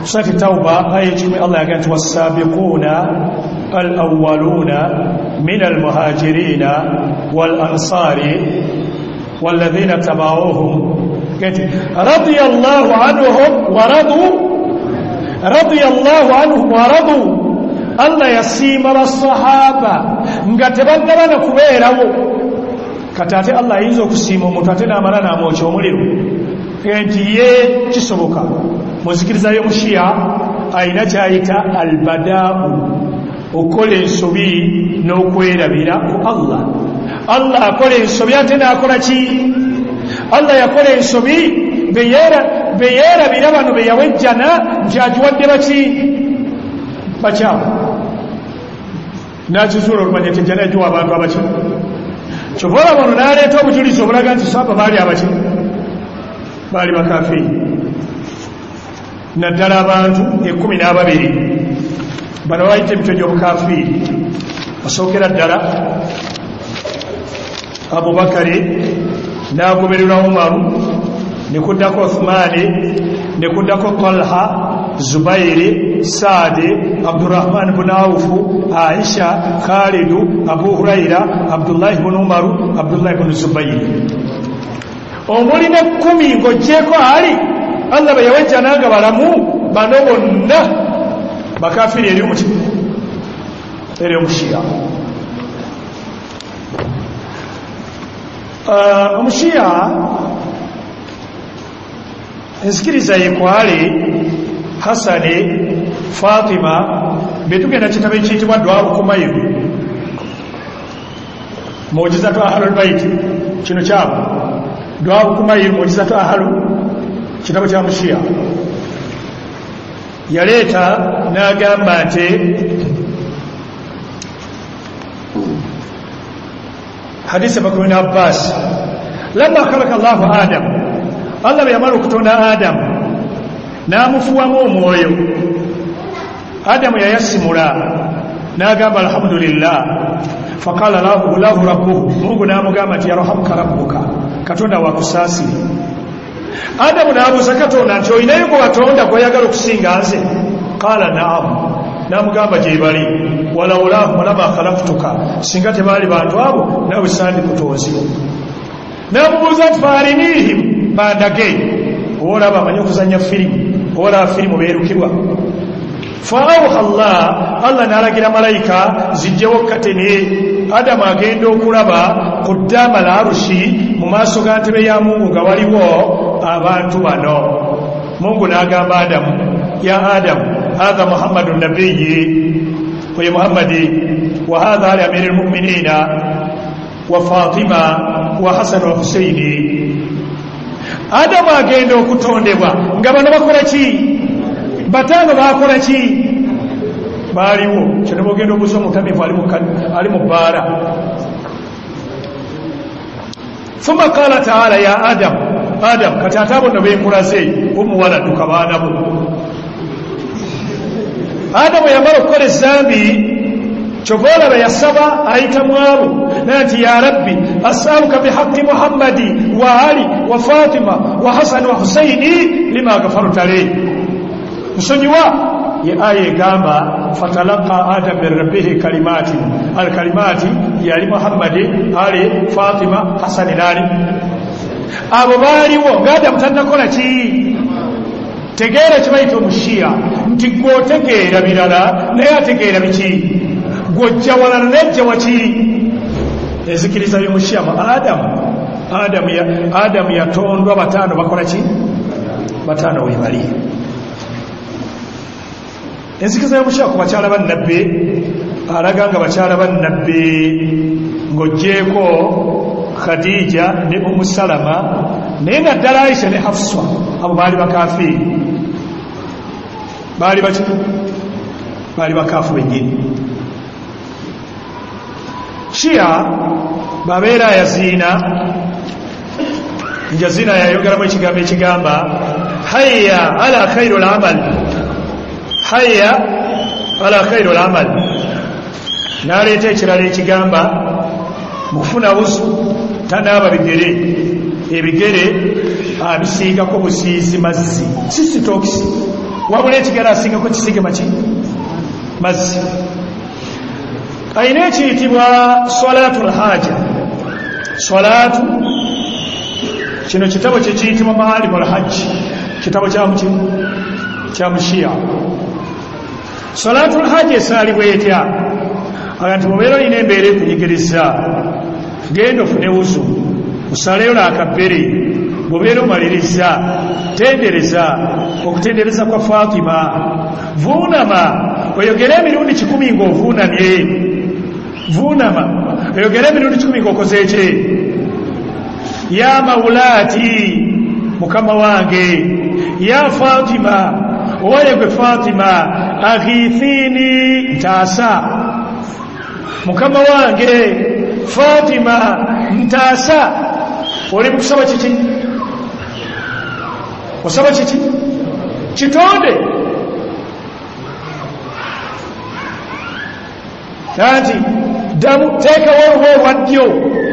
Surati Tauba aya 10 Allah yagamba nti was-sabiquna al-awwaluna min al-muhajirina wal-ansari walladhina tabauhum radiyallahu anhum wa radu. Allah yasiima basahaba nga tebagabana kubeerawo. Kati ate Allah ayinza okusiima omuntu ate n'amala n'amwokya omuliro nti ye kisoboka. Muzikiriza y'omushia ayina kyayita albadaau okukola ensobi n'okwerabira ku Allah. Allah akola ensobi ate n'akola ki? Allah yakola ensobi beyeerabira bano be yawejjana nti agiwadde baki bakyamu n'akizuula olumanya nti ejjana yagiwa abantu abaki. Kyova olaba ono n'aleeta obujulizi obulaga nti sahaba baali abaki baali bakafiiri. Naddala abantu 12 bano bayita emitwe gy'obukafiiri. Basookera ddala Abubakari n'agobererwa Umaru ne kuddako Uthmani ne kuddako Talha Zubairi Saadi Abdurrahman ibn Auf Aisha Khalidu Abu Huraira Abdullah ibn Umaru Abdullah ibn Zubairi. Omuli ne 10 ng'oggyeko ali Allah bwe yawejjana nga balamu bano bonna bakafiiri eri omushia. Omushia enzikiriza yekwali Hasani Fatima betugenda kitabo ekiyitibwa Dua Kumayu Mu'jizatu Ahlul Bait. Kino kyabo Dua Kumayu Mu'jizatu Ahlul kitabo kya mushia. Yaleeta n'agamba nti hadisi bakuru na Abbas lamma khalaqa Allahu Adam, Allah bwe yamala okutonda Adamu n'amufuwamu omwoyo. Adamu yayasimula n'agamba alhamdulillah faqala lahu rabbuhu, Mungu n'amugamba nti yarhamuka rabbuka, Katonda wakusaasire. Adamu n'abuuza Katonda nti olinayo gwe watonda gw'oyagala okusinga nze? qala na'am namugamba gye bali walawlahum lama khalaqtuka singa tebaali bantu abo nawe sandikutonzi namubuuza nti faarinihim bandage olaba amanyi okuzanya firimu olaba firimu beerukirwa faawha allah n'alagira malayika zijjewo katene adamu agenda okulaba ku ddaama larushi mu maaso ga ntebe ya mungu nga waliwo abantu bano mungu n'agamba adamu ya adamu hadha muhammadun nabiyyi oye muhammadi wa hadha ali amiri lmuminina wa fatima wa hasan wa husaini adamu agenda okutondebwa nga bano bakola ki bataano bakola ki baaliwo kino bogenda obuuza omutamivu ali mu bbaala thumma qala taala ya adamu kati ate abo nno benkulaze omuwala dduka baana bo adamu yamala okukola ezambi kyova olaba yasaba ayita mwabo naye nti ya rabbi asaluka bihaqi muhammadi wa ali wa fatima wa hasan wa husaini lima gafarta le nsonyiwa ye aya egamba fatalaqa adam min rabbihi kalimati alkalimati yali muhammadi ali fatima hasani nali abo baaliwo ngaadamu tannakola ki tegeera kibayita omushiya nti gwotegeera birala naye ategeera biki gwojja walala nejja waki enzikiriza y'omushiya adamu yatondwa bataano bakola ki bataano webali enzikiriza y'omushiya ku bakyala bannabbe alaga nga bakyala bannabbe ng'ogjeeko khadija ne umusalama naye nga ddala aisha ne hafsa abo baali bakafiiri baali bakaafu bennyini shiya babeera yaziina njaziina yayogeramu ekigambo ekigamba hayya ala khairu lamal hayya ala khairu lamal n'aleeta ekirala ekigamba mukufuna busu tanaaba bigere ebigere abisiigako busiizi mazzi si sitokisi wabula ekigere asiigako kisiige maki mazzi ayina ekiyitibwa salatu lhaja salatu kino kitabo kyekiyitibwa maalimu lhajji kitabo kya mushiya salatu lhaji esaalibwa etya abantu mubeera olina embeera ekunyigiriza genda ofune wuzu osaleyo laakabbere bwobeera omaliriza tendereza okutendereza kwa fatima vuunama oyogere emirundi 100 ng'ovuunamye vuunama oyogere emirundi 10 ng'okoze ekye ya mawulaati mukama wange ya fatima owaye gwe fatima aghithini ntaasa mukama wange fatima ntaasa oli mukusaba kiki osaba kiki kitonde anti damu teekawo olwa ddyo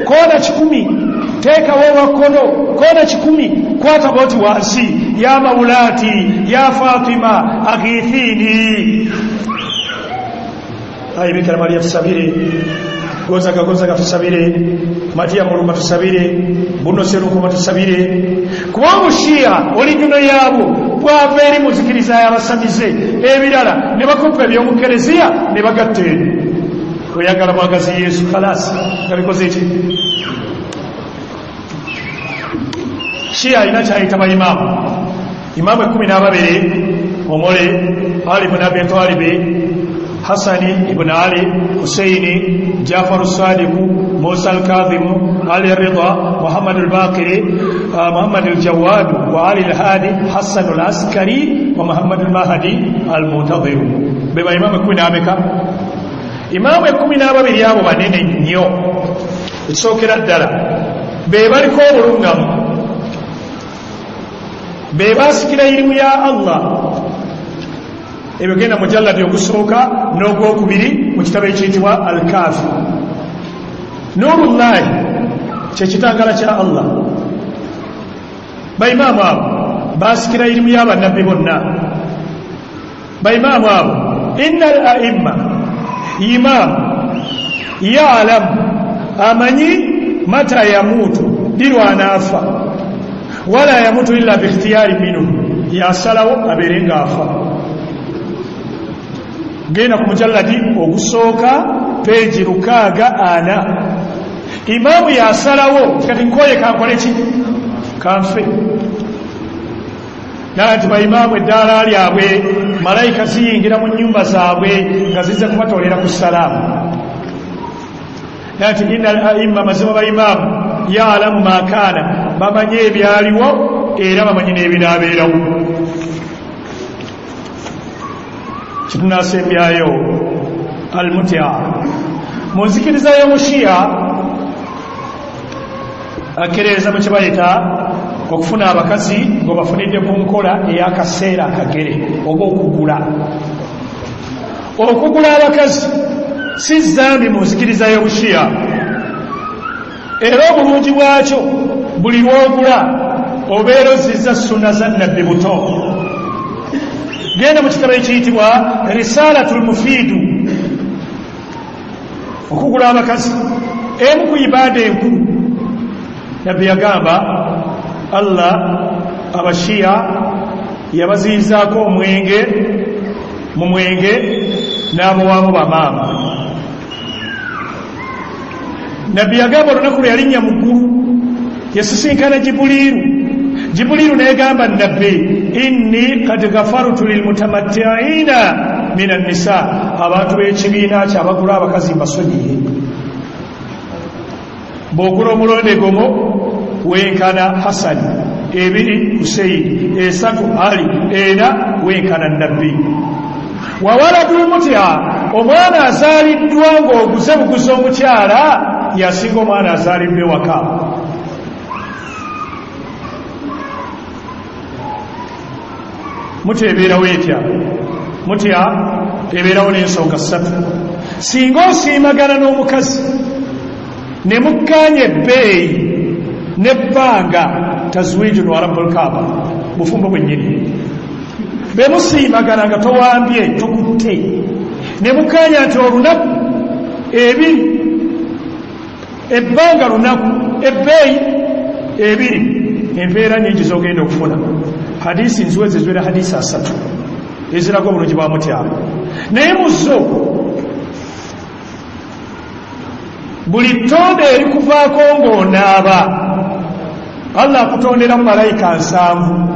koona 10 teekawo olwa kkono koona 10 kwata boti wansi ya mawulaati ya fatima aghithini ayi bikira maria tusabire gozaga tusabire matiya muluma tusabire buno seruko tusabire kuba mushiya oli juno yabo bwava eri muzikiriza yabasamize ebirala ne bakupa ebyomukereziya ne bagatte oyagala mwagazi yesu khalas ngabikoze eki shiya ina kyayita bayimamu imamu 12 omole ali ibn abi talib hasani ibn ali husaini jafar as-sadiq musa al-kadhim ali ar-ridha muhammad al-baqiri muhammad al-jawad wa ali al-hadi hasan al-askari wa muhammad al-mahdi al-muntadhir beba imamu 12 imamu 12 yabo banene nnyo ekisokera ddala be baliko obulungamu be basikira irimu ya allah ebigenda mujalladi ogusooka n'ogwokubiri mu kitabo ekiyitibwa al-kafi nurullahi kyekitangala kya allah baimaamu abo basikira irimu y'abannabbi bonna baimamu abo innal a'imma imam ya'lam amanyi mata yamutu lirwana afa wala yamutu illa bi ikhtiyari minhu yasalawo aberenga afa genda ku mujalladi ogusooka peji 604 imamu yasalawo kati nkoye kankole ki kanfe nati baimamu eddaala lyabwe malayika ziyingira mu nnyumba zaabwe nga zize kubatolera ku salaamu nati innal a'imma mazima baimamu ya'lamu ma kaana bamanye ebyaliwo era bamanye n'ebinaabeerawo kitunasembyayo almutia mu nzikiriza y'omushiya akereeza mu kibayita okufuna abakazi ngo bafunidde ku nkola ey'akaseera akagere oba okugula abakazi si zambi mu nzikiriza y'obushiya era obulungi bwakyo buli lwogula obeera ozizza sunna za nabbi buto genda mu kitabo ekiyitibwa risalatul mufiidu okugula abakazi emu ku ibaada enkulu nabbi yagamba Allah abashiya yabaziyizaako omwenge mu mwenge n'abawaamu bamaama nabbi yagamba olunaku lwe yalinnya mu ggulu yasisinkana jibuliiru negamba nabbi inni kad gafartu lilmutamattiina min annisa abantu b'ekibiina kyabagula abakazi mbasonyiye bw'ogula omulonde gomo wenkana Hasani, 2 Huseini, 3 Ali, 4 wenkana nabbi. Wawaladul mutya omwana azaliddwa ng'oguze buguzi omukyala yasinga omwana azaliddwa ewaka. Mutya ebeerawo etya? Mutya ebeerawo n'ensonga 3. Singa osiimagana n'omukazi ne mukkaanya ebbeeyi n'ebbanga tazwijun wa rabbul kaaba bufumbo bwennyini be musiimagana nga towambye tokutte ne mukkaanya nti olunaku 2 ebbanga lunaku ebbeeyi 2 empeera nyingi z'ogenda okufuna hadisi nziweze ziwera hadisi 3 eziraga obulungi bwa mutyama naye muzo buli ttonde erikuvaako ng'onaaba Allah akutondera mu malayika 7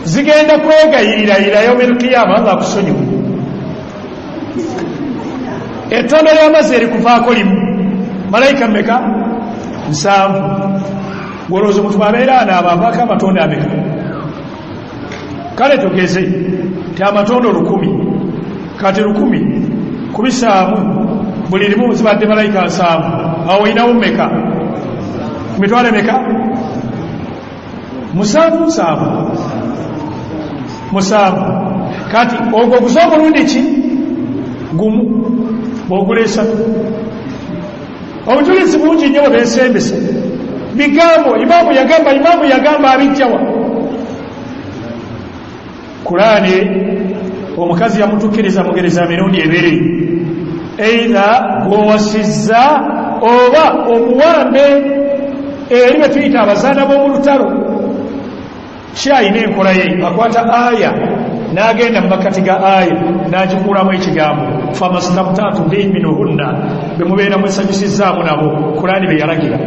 zigenda kwegayirira yawmil qiyama Allah akusonyiwe ettondo ly'amazzi erikuvaako limu malayika mmeka 7 gwolowooza omuntu abeera anaaba avaako amatonde ameka kale tugeze ti amatondo 1,000 kati 1,000 kubisaamu buli limu zibadde malayika 7 awo oyinawo mmeka mitwale meka 7 kati ogwo guza omulundi ki gumu bwogula 3 obujulizi bungi nnyo bwe beesembese bigambo imamu yagamba abijjawa Kurani omukazi yamutukkiriza mugereza mirundi 2 eitha gw'owasizza oba omuwambe eri bwe tuyita abazaana b'omu lutalo kyayina enkola ye akwata aya n'agenda mu makkati ga aya n'agikuulamu ekigambo famastamtatu bihi minhunna be mubeera mwesanyusizaamu nabo Kurani be yalagira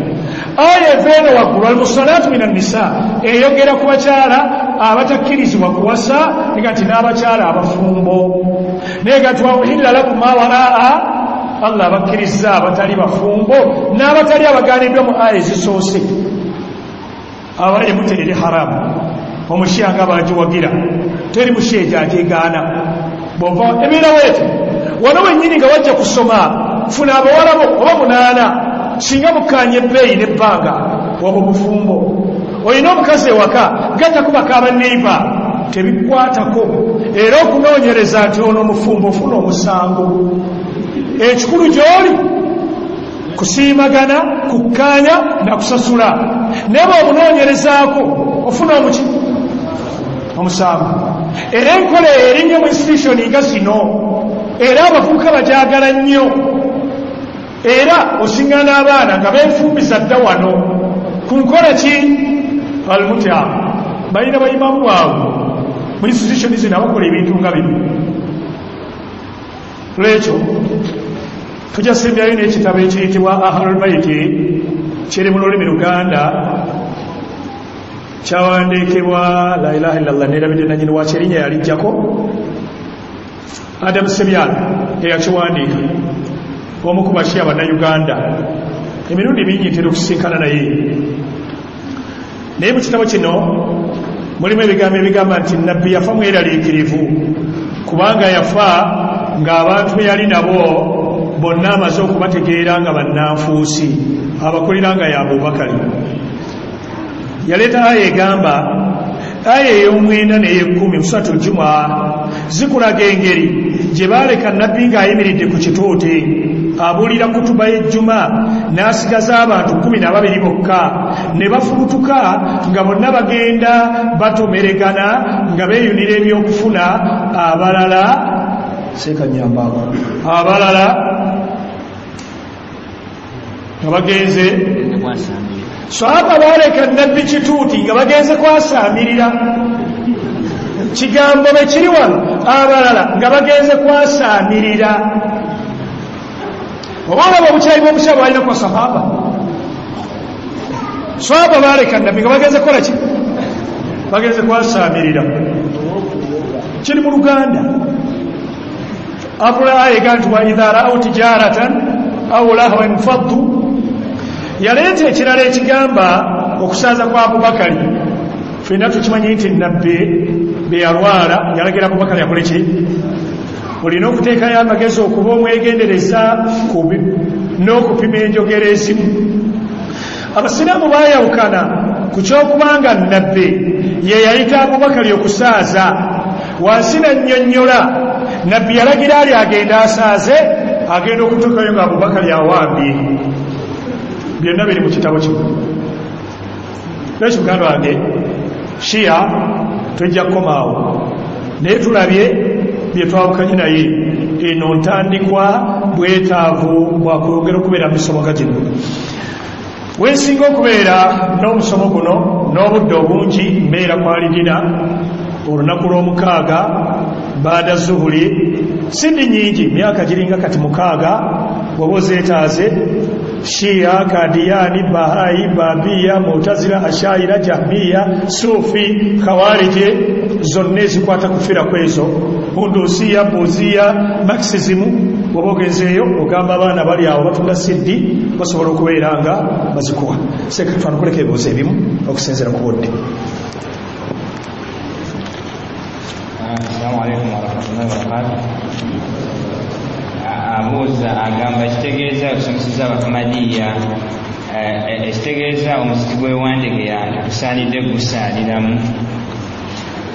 aya eveeno waggulu almusalaatu min annisa eyogera ku bakyala abatakkirizibwa kuwasa nega nti n'abakyala abafumbo nega nti wauhilla lakum ma waraa Allah abakkiriza abatali bafumbo n'abatali abagaaniddwa mu aya ezisoose abali muterere haramu omushiya nga bagiwagira teri mushiya gyagegaana bwova ebeerawo etyo wano wennyini nga wajja kusoma funa abawalabo oba 8 singa mukkaanya ebbeeyi n'ebbanga waba bufumbo olina omukazi ewaka gatakubaka abaneiba tebikwatako era okunoonyereza nti ono mufumbo ofuna omusango ekikulu gy'oli kusiimagana kukkaanya nakusasula naye bw'omunoonyerezaako ofuna omusango era enkola erinnya mu institution nga zino era abavubuka bajagala nnyo era osingana abaana nga benfumbiza dda wano ku nkola ki almuta balina bayimamu bwabwe mu institution zino abakola ebintu nga bino lwekyo tujasimbyayo n'ekitabo ekiyitibwa Ahlul Bayti kiri mu lulimi Luganda kyawandiikibwa la ilaha illallah nerabidde nanyini wakyo erinnya yalijjako Adam Sebyala eyakiwandiika omu ku bashia bannayuganda emirundi mingi ntera okusinkana naye mu kitabo kino mulimu ebigambo ebigamba nti nabbi yafa mweraliikirivu kubanga yafa ng'abantu be yali nabo bonna amaze okubategeera nga bannanfuusi abakulira nga y'Abubakari. Yaleeta aya egamba aya ey'omwenda n'ey'ekkumi mu Suratul Jumu'a zikulaga engeri gye baaleka nabbi ng'ayimiridde ku kituuti abuulira kutuba y'ejjuma n'asigaza abantu 12 bokka ne bafubutuka nga bonna bagenda batomeregana nga beeyunira ebyokufuna abalala sekanyambaako abalala nga bagenze so aba baaleka nabbi kituuti nga bagenze kwasaamirira kigambo be kiri wano abalala nga bagenze kwasaamirira oba olaba obukyayi bw'omusya bwalina kwa sahaba so aba baaleka nabbi nga bagenze kukola ki bagenze kwasaamirira kiri mu Luganda abula ayega nti wa idha ra'aw tijaratan aw lahwan faddu yaleeta ekirala ekigamba okusaaza kwa Abubakari fenna tukimanyi nti nabbi be yalwala yalagira Abubakari akole ki olina okuteekayo amagezi okuba omwegendereza n'okupima enjogera ezimu. Abasiraamu baayawukana ku kyokubanga nabbi ye yayita Abubakari okusaaza wansi nannyonnyola nabbi yalagira ali agenda asaaze agenda okutuukayo nga Abubakari awambye. Byonna biri mu kitabo kino. Lwekyo muganda wange Shia tojja kukomaawo naye tulabye bye twawukanye naye eno ntandikwa bwetaavu bwakwogera okubeera mu misomo ga gino. Wensinga okubeera n'omusomo guno n'obudde obungi mbeera kwalidina olunaku lw'omukaaga baada zuhuli sindi nyingi myaka giringa kati 6 bwoba ozeetaaze Shia, Kadiyani, Bahai, Babiya, Mu'tazila, Ashaira, Jahmiya, Sufi, Khawarije zonna ezikwata kufira kwezo Hundusiya, Buziya, Marxism bwoba ogenzeeyo ogamba abaana bali awo batunda siddi basobola okubeera nga bazikuwa. Sekatufana kuleka ebibuuzo ebimu okusinziira ku budde.
Assalamu alaikum warahmatullahi wabarakatuh. Abuuza agamba kitegeeza okusomeseza Abahmadiya ekitegeeza omuziki gw'Ewandegeya tusaanidde gusaaliramu.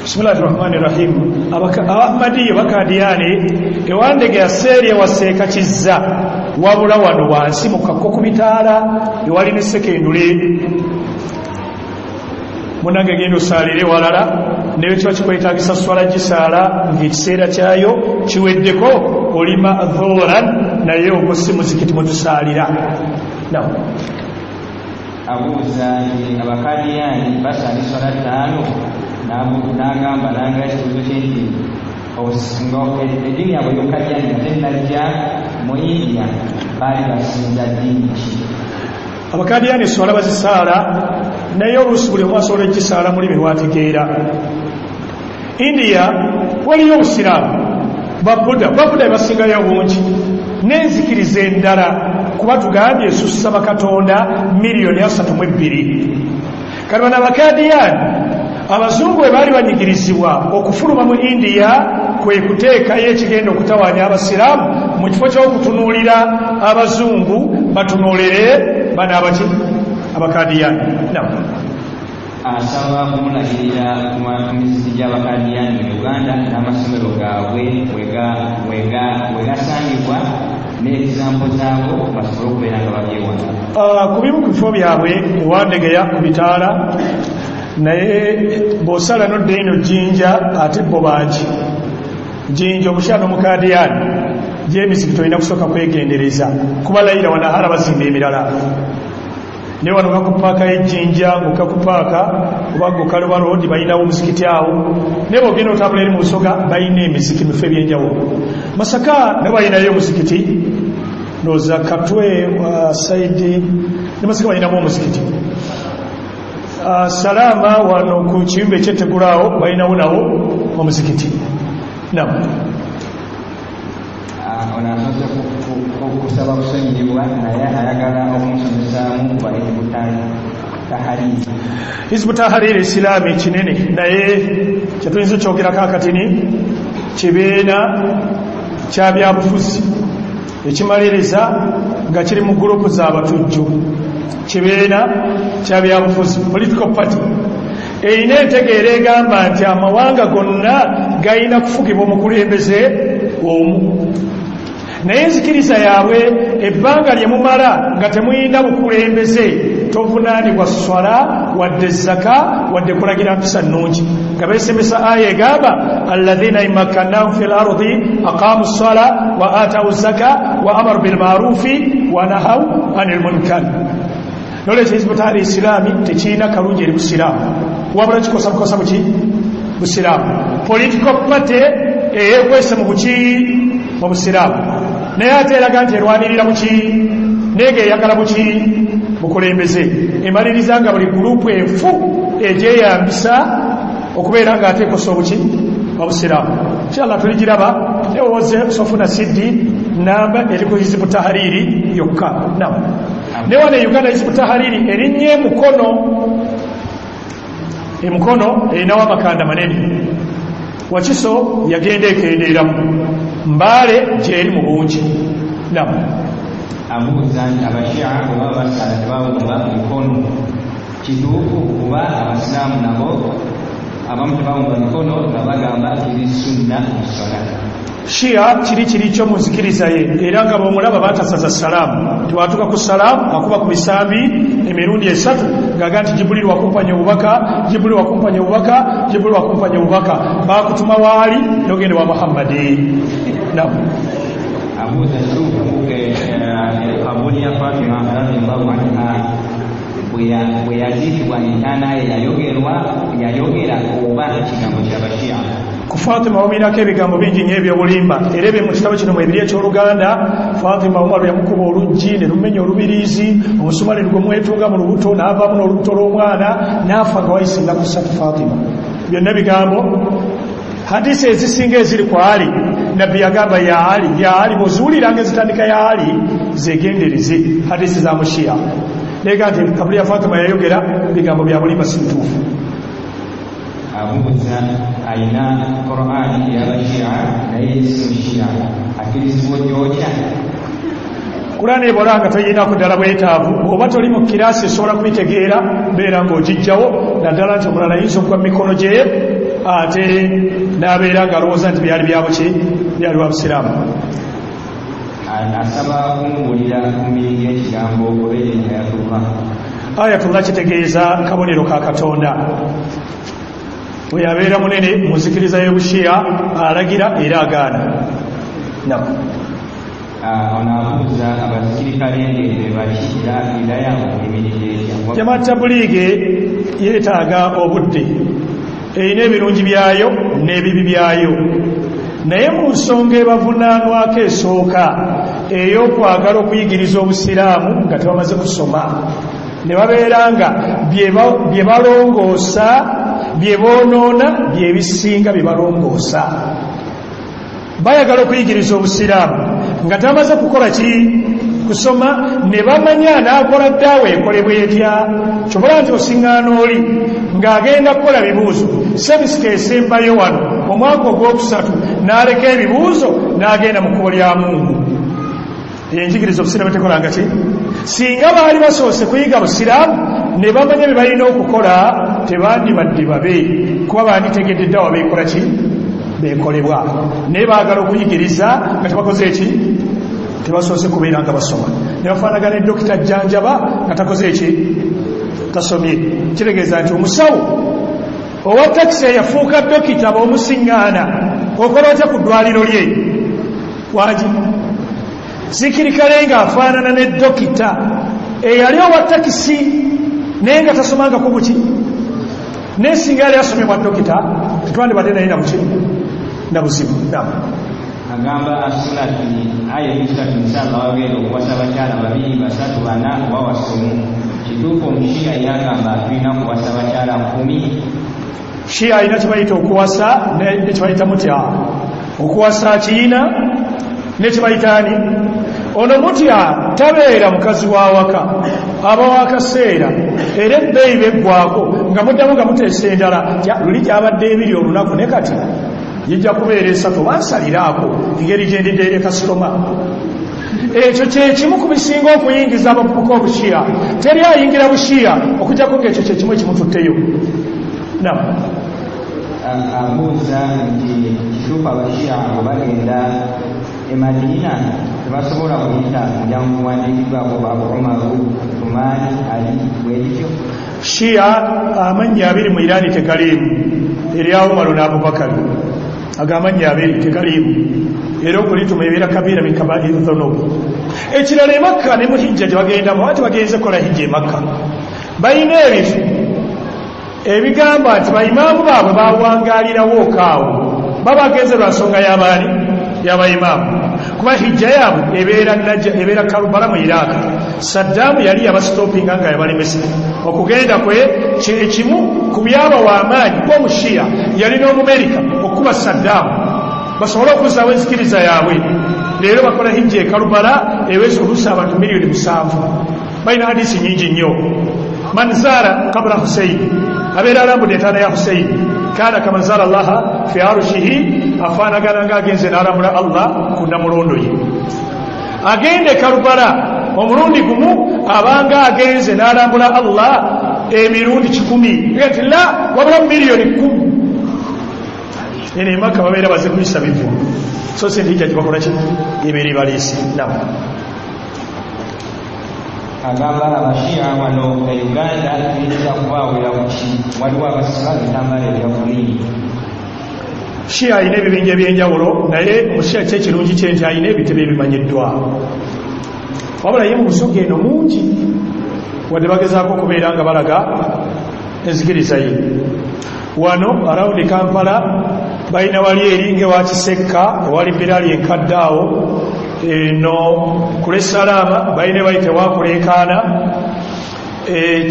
Bismillahir Rahmanir Rahim. Abahmadiya Bakadiyani Ewandegeya seeri ewaseeka kizza wabula wano wansi mu kakko ku bitaala ewali ne sekendule munange genda osaalire walala naye kiba kikwetaagisa swala gisaala ng'ekiseera kyayo kiweddeko olima dhuran naye ogwo si muzikiti mwe tusaalira.
Abuuza nti Abakadiyani basaala swala 5 n'agamba n'angaa ekibuuzo kye nti eddiini yabwe y'Obukadiyani nga tennajja mu India baali basinza ddiini ki?
Abakadiyani swala bazisaala naye oluusi buli omu asobola ekisaala muli byewategeera. India waliyo obusiraamu babuda basingayo bungi n'enzikiriza endala kuba tugambye esussa bakatonda miliyoni 32. Kati bano Abakadiyani abazungu bwe baali banyigirizibwa okufuluma mu India kwe kuteekayo ekigenda okutawaanya abasiraamu mu kifo ky'okutunuulira abazungu batunuulire bano abaki Abakadiyani.
Asaba kumulagirira ku miziki gy'Abakadiyani mu Uganda n'amasomero gaabwe wegasangibwa n'ekisampo zaabo basobole okubeera nga babyewana.
Ku bimu ku bifo byabwe Ewandegeya ku bitaala naye bw'osala nodda eno Jinja ate bo bangi Jinja omukyala omukadiyani gy'emizikiti olina kusooka kwegendereza kuba layira wanahara bazimba emirala ne wano gakupaaka y'Ejjinja ng'okakupaaka oba ng'okalaba roodi balinawo omuzikiti awo naye bw'ogenda otambula eri mu Busoga balina emizikiti mu bifo eby'enjawulo Masaka ne balinayo omuzikiti ndowooza Katwe Saidi ne Masaka balinamu omuzikiti Salama wano ku kiyumba eky'ettegulaawo balinawo nawo omuzikiti nam
ono asoose kusaba kusonyiyibwa naye ayagala okumusomesaamu kuba
Hizbu Tahrir Islami kinene naye kyetuyinza kyogerako akatini kibiina kya byabufuzi ekimaliriza nga kiri mu gurupu z'abatujju kibiina kya byabufuzi political party erina entegeera egamba nti amawanga gonna galina kufugibwa omukulembeze omu naye enzikiriza yaabwe ebbanga lye mumala nga temuyina bukulembeze tovunaanibwa swala wadde zaka wadde kulagira mpisa nnungi nga beesemesa aya egamba alladhina imakkannahum fi lardi aqamu ssala wa atawu zaka wa amaru bilmarufi wa nahaw anil munkar nolwekyo Hizbu Tahrir Islami tekiina kalungi eri busiraamu wabula kikosabukosa buki busiraamu political party eyeekwese mu buki mu busiraamu naye ate eraga nti erwanirira buki neega eyagala buki bukulembeze emaliriza nga buli gurupu enfu egyeyambisa okubeera nga ateekosa obuki obusiraamu inshallah tuligiraba ewooze sofuna siddi namba eri ku Hizbu Tahrir yokka nam ne wano e Uganda Hizbu Tahrir erinnya emukono erinawo amakanda manene Wakiso yagenda ekendeeramu Mbale gyeri mu bungi nam
abuuza nti abashia oba basala tebawunga mikono kituufu kuba abasiraamu nabo abamu tebawunga mikono nga bagamba kiri sunna musola Shia kiri kyo muzikiriza ye era nga bw'omulaba batasaza salaamu tiwatuuka ku salaamu akuba ku bisambi emirundi 3 gaga nti Jibril wakumpanya obubaka bakutuma waali nogende wa Muhammadi nam abuuza kabuli ya Fatima radhiyallahu anha bwe yaziikibwa entaana ye yayogera oba ekigambo ky'abashia
ku Fatima wamirako ebigambo bingi nnyo ebyobulimba era ebyo mu kitabo kino mwebiri ekyoluganda Fatima Umaru yamukuba oluggi ne lumenya olubiriizi omusumali ne gumwetunga mu lubuto n'avaamu n'olubuto lw'omwana n'afa nga wayisinga ku ssatu Fatima byonna bigambo hadisi ezisinga eziri ku Ali nabbi yagamba ya Ali bw'oziwuliranga ezitandika ya Ali zegendereze hadisi za mushia lega nti kabuli ya Fatima yayogera bigambo bya bulimba si bituufu
abuuza ayina Qur'ani y'abashia naye si mushia akirizibwa gyotya
Qur'ani ebolanga toyinako ddala bwetaavu oba toli mu kiraasi esobola kubitegeera beera ng'ogijjawo naddala nti omulala yinza okuba mikono gye ate n'abeera ng'alowooza nti byali byabuki byali wa busiraamu
asaba kumuwulira ku miri y'ekigambo oba ayatullah
ayatullah kitegeeza kabonero ka Katonda bwe yabeera munene mu nzikiriza y'obushiya alagira era agaana
ono abuuza abasirikale be bakira yaabwe emirire
Jamaat Tabuliigi yeetaaga obudde erina ebirungi byayo n'ebibi byayo naye mu nsonga ebavunaanwako esooka ey'okwagala okuyigiriza obusiraamu nga tebamaze kusoma ne babeera nga bye balongoosa bye boonoona bye bisinga bye balongoosa bayagala okuyigiriza obusiraamu nga tebamaze kukola ki kusoma ne bamanya n'akola ddaawa ekolebwa etya kyobola nti osiŋŋaana oli ng'agenda kukola bibuuzo semisika esembayo wano omwaka ogwokusatu n'aleka ebibuuzo n'agenda mu kkubo lya Mungu enjigiriza obusiraamu tekolanga ki singa baali basoose kuyiga busiraamu ne bamanya bye balina okukola tebandibadde babe kuba banditegedde ddaawa beekola ki beekolebwa naye baagala okuyigiriza nga tebakoze eki tebasoose kubeera nga basoma ne bafaanagana ne Dokita Jjanjaba nga takoze eki tasomye kitegeeza nti omusawo owa takisi yafuuka dokita b'omusiŋŋaana okola otya ku ddwaliro lye wagi zikirikale ng'afaanana ne dokita eyali owa takisi naye nga tasomanga ku buki nesinga yali asomye bwa dokita tetwandibadde naye nabuki nabuzibu
agamba asulati aya ebisulati musanga wagenda okuwasa abakyala 2 3 4 wawasomu kituufu omushiya yagamba tulina kuwasa abakyala 10
shiya alina kibayita okuwasa nekibayita mutya okuwasa kiina nekibayitaani ono mutya tabeera mukazi wa waka aba wakaseera era ebbeeyi beggwako nga muddamu nga muteesa endala luli gyabadde ebiri olunaku ne kati yijja kubeera 3 bansaliraako engeri gyendidde eri kasitoma ekyo kyekimu ku bisinga okuyingiza abavubuka obushiya teri ayingira bushiya okujjako ngaekyo kyekimu ekimututteyo
abuuza nti kituufu abashiya bwe bagenda Madina tebasobola kuyita mujangu muwandiikibwako babu Umaru Uthmani Ali bwebityo
shiya amannya 2 mu Irani tegaliimu erya Umaru n'Abubakari agamanya 2 tegaliimu era okulituma ebeera kabiira min kabairi dhunub ekirala e Makka ne mu hijja gye bagendamu ati bagenze kola hijja e Makka balina ebifo ebigamba nti baimaamu baabwe bawangaalirawo kaawo babagenze lwa nsonga y'abaani y'abaimaamu kuba hijja yaabwe ebeera Karubala mu Iraq Saddaamu yali yabasitopinga nga yabalemesa okugenda kwe kyekimu ku byaba w'amaanyi gw'omushiya yalina Omumerika okuba Saddaamu basobole okuzaawo enzikiriza yaabwe leero bakola hijja e Karubala eweza oluusi abantu miliyoni 7 balina hadisi nyingi nnyo man zaara kabla Husayn abeera alambudde entaana ya Husayn kana kama zaara Allaha fi arushihi afaanagana ng'agenze n'alambula Allah ku nnamulondo ye agende Karubala omulundi gumu abanga agenze n'alambula Allah emirundi 10 ati la wabula miliyoni 10 ene Makka babeera baze kuyisa bivu so sente hijja bakola ki ebiri balisi
agamba abashiya wano e Uganda tuyinza kubaawera kuki waliwo abasala bitambala ebyakulini
shiya alina ebibinja ebyenjawulo naye omushiya kyekirungi kye nti alina ebitebe ebimanyiddwa wabula ye mu busoga eno mungi wadde bagezaako okubeera nga balaga enzikiriza ye wano arawundi Kampala balina wali eri ng'ewa Kisekka ewali Birali enkadde awo eno kule Salaama balina bayite wakuleekaana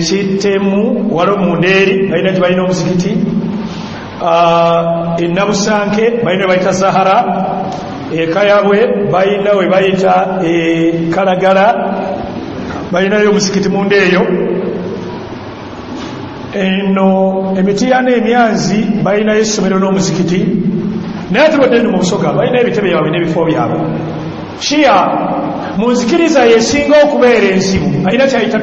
Kitemu walo Mundeeri balina gye balina omuzikiti Nabusanke balina bayita Zahara Kayabwe balina we bayita Kalagala balinayo omuzikiti mundeeyo eno Emitiyana Emyanzi balinayo essomero n'omuzikiti naye tebadde mu busoga balina ebitebe byabwe n'ebifo byabwe shiya mu nzikiriza yesinga okubeera ensibu alina kyayita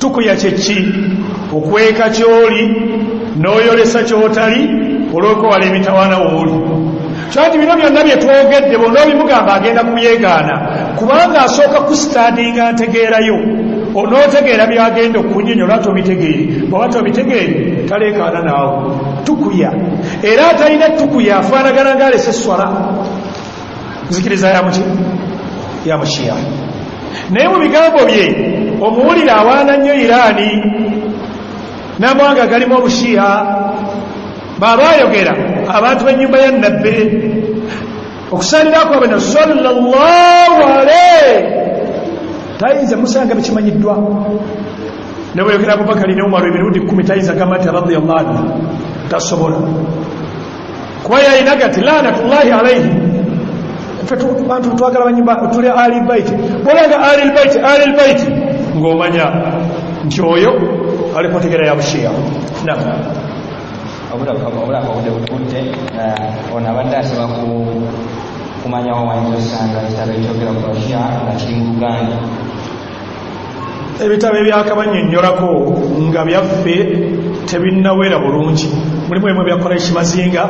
tukuya kyeki okweka kyoli n'oyolesa kyotali olw'okwewala emitawaana wooli kyati bino byonna bye twogedde bonna obimugamba agenda kubyegaana kubanga asooka kusitaadinga ntegeerayo onootegeera byagenda okunyonyola ate obitegeere bwaba tobitegeere taleekaana naawe tukuya era atalina tukuya afaanagana ng'alese swala nzikiriza ya mushiya naye mu bigambo bye omuwulire awaana nnyo Iraani n'amawanga galimu obushiya baba ayogera abantu b'ennyumba ya Nabbi okusalirako abena sallallahu alayhi tayinza musanga bikimanyiddwa ne bweyogera Abubakari ne Umaru emirundi 10 tayinza gamba nti radiyallahu anhu tasobola kuba yalinaga ati laanatullahi alayhi bantu twagala banyumba tuli ali baiti bolanga ali baiti ng'omanya nti oyo alikotegera ya bushiya
obulako obudde bututte ono abadde asaba kumanyawo wayinza osanga ekitabo ekyogera ku bashiya nga kiri mu Uganda
ebitabo ebyakabanyonnyolako nga byaffe tebinnawera bulungi mulimu emu byakola ekimazinga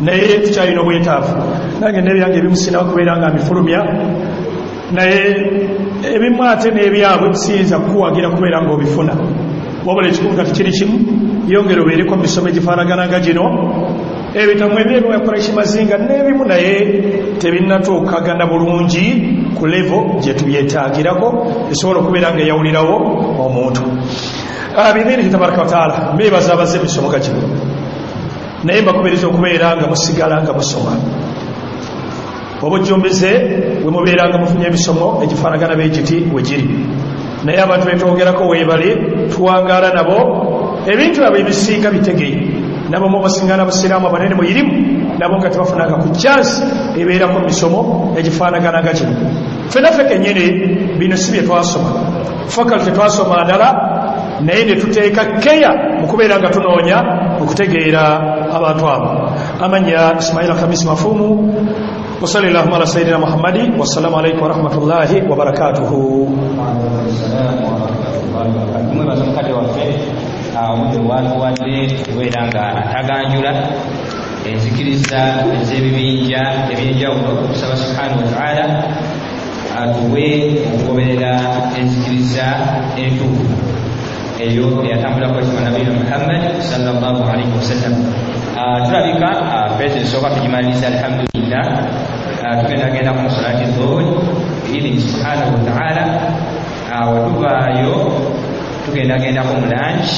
naye tukyalina obwetaavu nange nebyange ebimusinawo kubeera nga mbifulumya naye ebimu ate n'ebyabwe siyinza kukuwagira kubeera ng'obifuna wabula ekikulu kati kiri kimu yongera obeereko mu misomo egifaanaganaga gino ebitamu ebyebimu yakuraishi mazinga n'ebimu naye tebinnatuukagana bulungi ku levo gye tubyetaagirako esobola okubeera nga yawulirawo omuntu biidhinihi tabaraka wataala mbeebaza abaze emisomo ga gino naye mbakubiriza okubeera nga musigala nga musoma obujjumbize bwe mubeera nga mufunye emisomo egifaanagana beegiti we giri naye abantu betwogerako weebale tuwangaala nabo ebintu abo ebisinga bitegeye nabo mubasingana busiraamu abanene muyirimu nabo nga tebafunanga ku chansi ebeerako misomo egifaanaganaga kino ffenaffe kennyini bino si bye twasoma fakalite twasoma ndala naye ne tuteeka keya mu kubeera nga tunoonya okutegeera abantu abo amanya Ismaila Khamisi Mafumu وصلى اللهم على سيدنا محمد والسلام عليكم ورحمة الله وبركاته.
enzikiriza ez'ebibinja ebyenjawulo okusaba subhanahu wa ta'ala atuwe okugoberera enzikiriza entuufu eyo eyatambulako ekima nabiyina Muhammad sallallahu alaihi wasallam. Tulabika pesi esooka tugimaliriza alhamdulillah tugendagenda ku salati dhuhur ili subhanahu wa ta'ala wetuvaayo tugendagendako mu lunch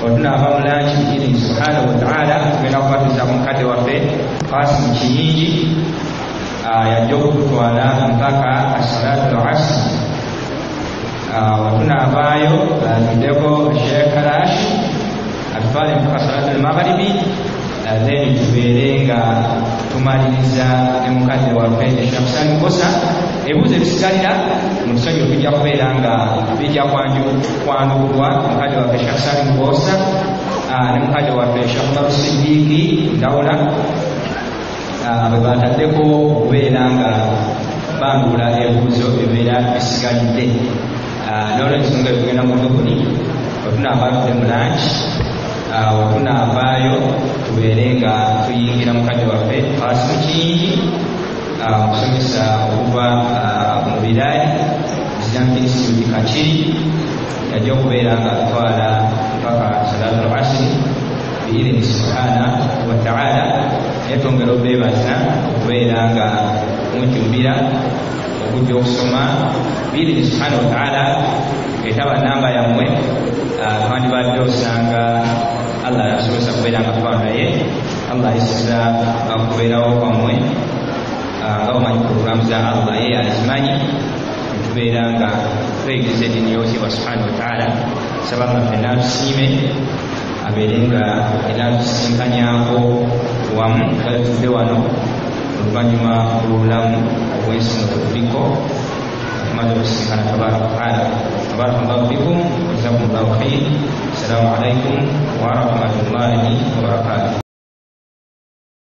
otunaava mu lunch ili subhanahu wa ta'ala tugenda kubatuza ku mukadde waffe Qasim Kiyingi yajja okututwala mpaka asalatu al-asr. Watunaavaayo tuddeko Sheikh Karash atutwale mpaka salatu al-maghribi then tubeere nga tumaliriza ne mukadde waffe Sheikh Sani Kosa. Ebibuuzo ebisigalira mu kisonyiwo bijja kubeera nga bijja kwandukulwa mukadde waffe Sheikh Sani Kosa ne mukadde waffe Sheikh Umar Siddiqi Ndawula bwe bataddeko okubeera nga bangula ebibuuzo ebibeera bisigalidde. N'olwensonga tugenda mu dukuni otunaavaayo tudde mu lunch otunaavaayo tubeere nga tuyingira mukadde waffe Qasim Kiyingi omusomesa okuva mu Birayi Islamic Institute Kakiri yajja okubeera nga atwala mpaka salatu al-asri biidhini subhanahu wa ta'ala. Yatwongera obeebaza okubeera nga mujumbira okujja okusoma biidhini subhanahu wa ta'ala. Etaba namba yammwe twandibadde osanga Allah yasobozesa kubeera nga twala naye Allah ayisiza okubeerawo kwammwe nga omanyi programu za Allah ye azimanyi tubeera nga tweyigiriza eddiini y'otiibwa subhanahu wa ta'ala. Saba nga ffenna tusiime abeere nga era tusinkanyako wamu tutudde wano oluvannyuma olw'obulamu obw'ensomo tetuliko tumaze okusinkana tabaraka wa ta'ala. Barakallahu fikum wa jazakumullahu khairan. Assalamu alaikum wa rahmatullahi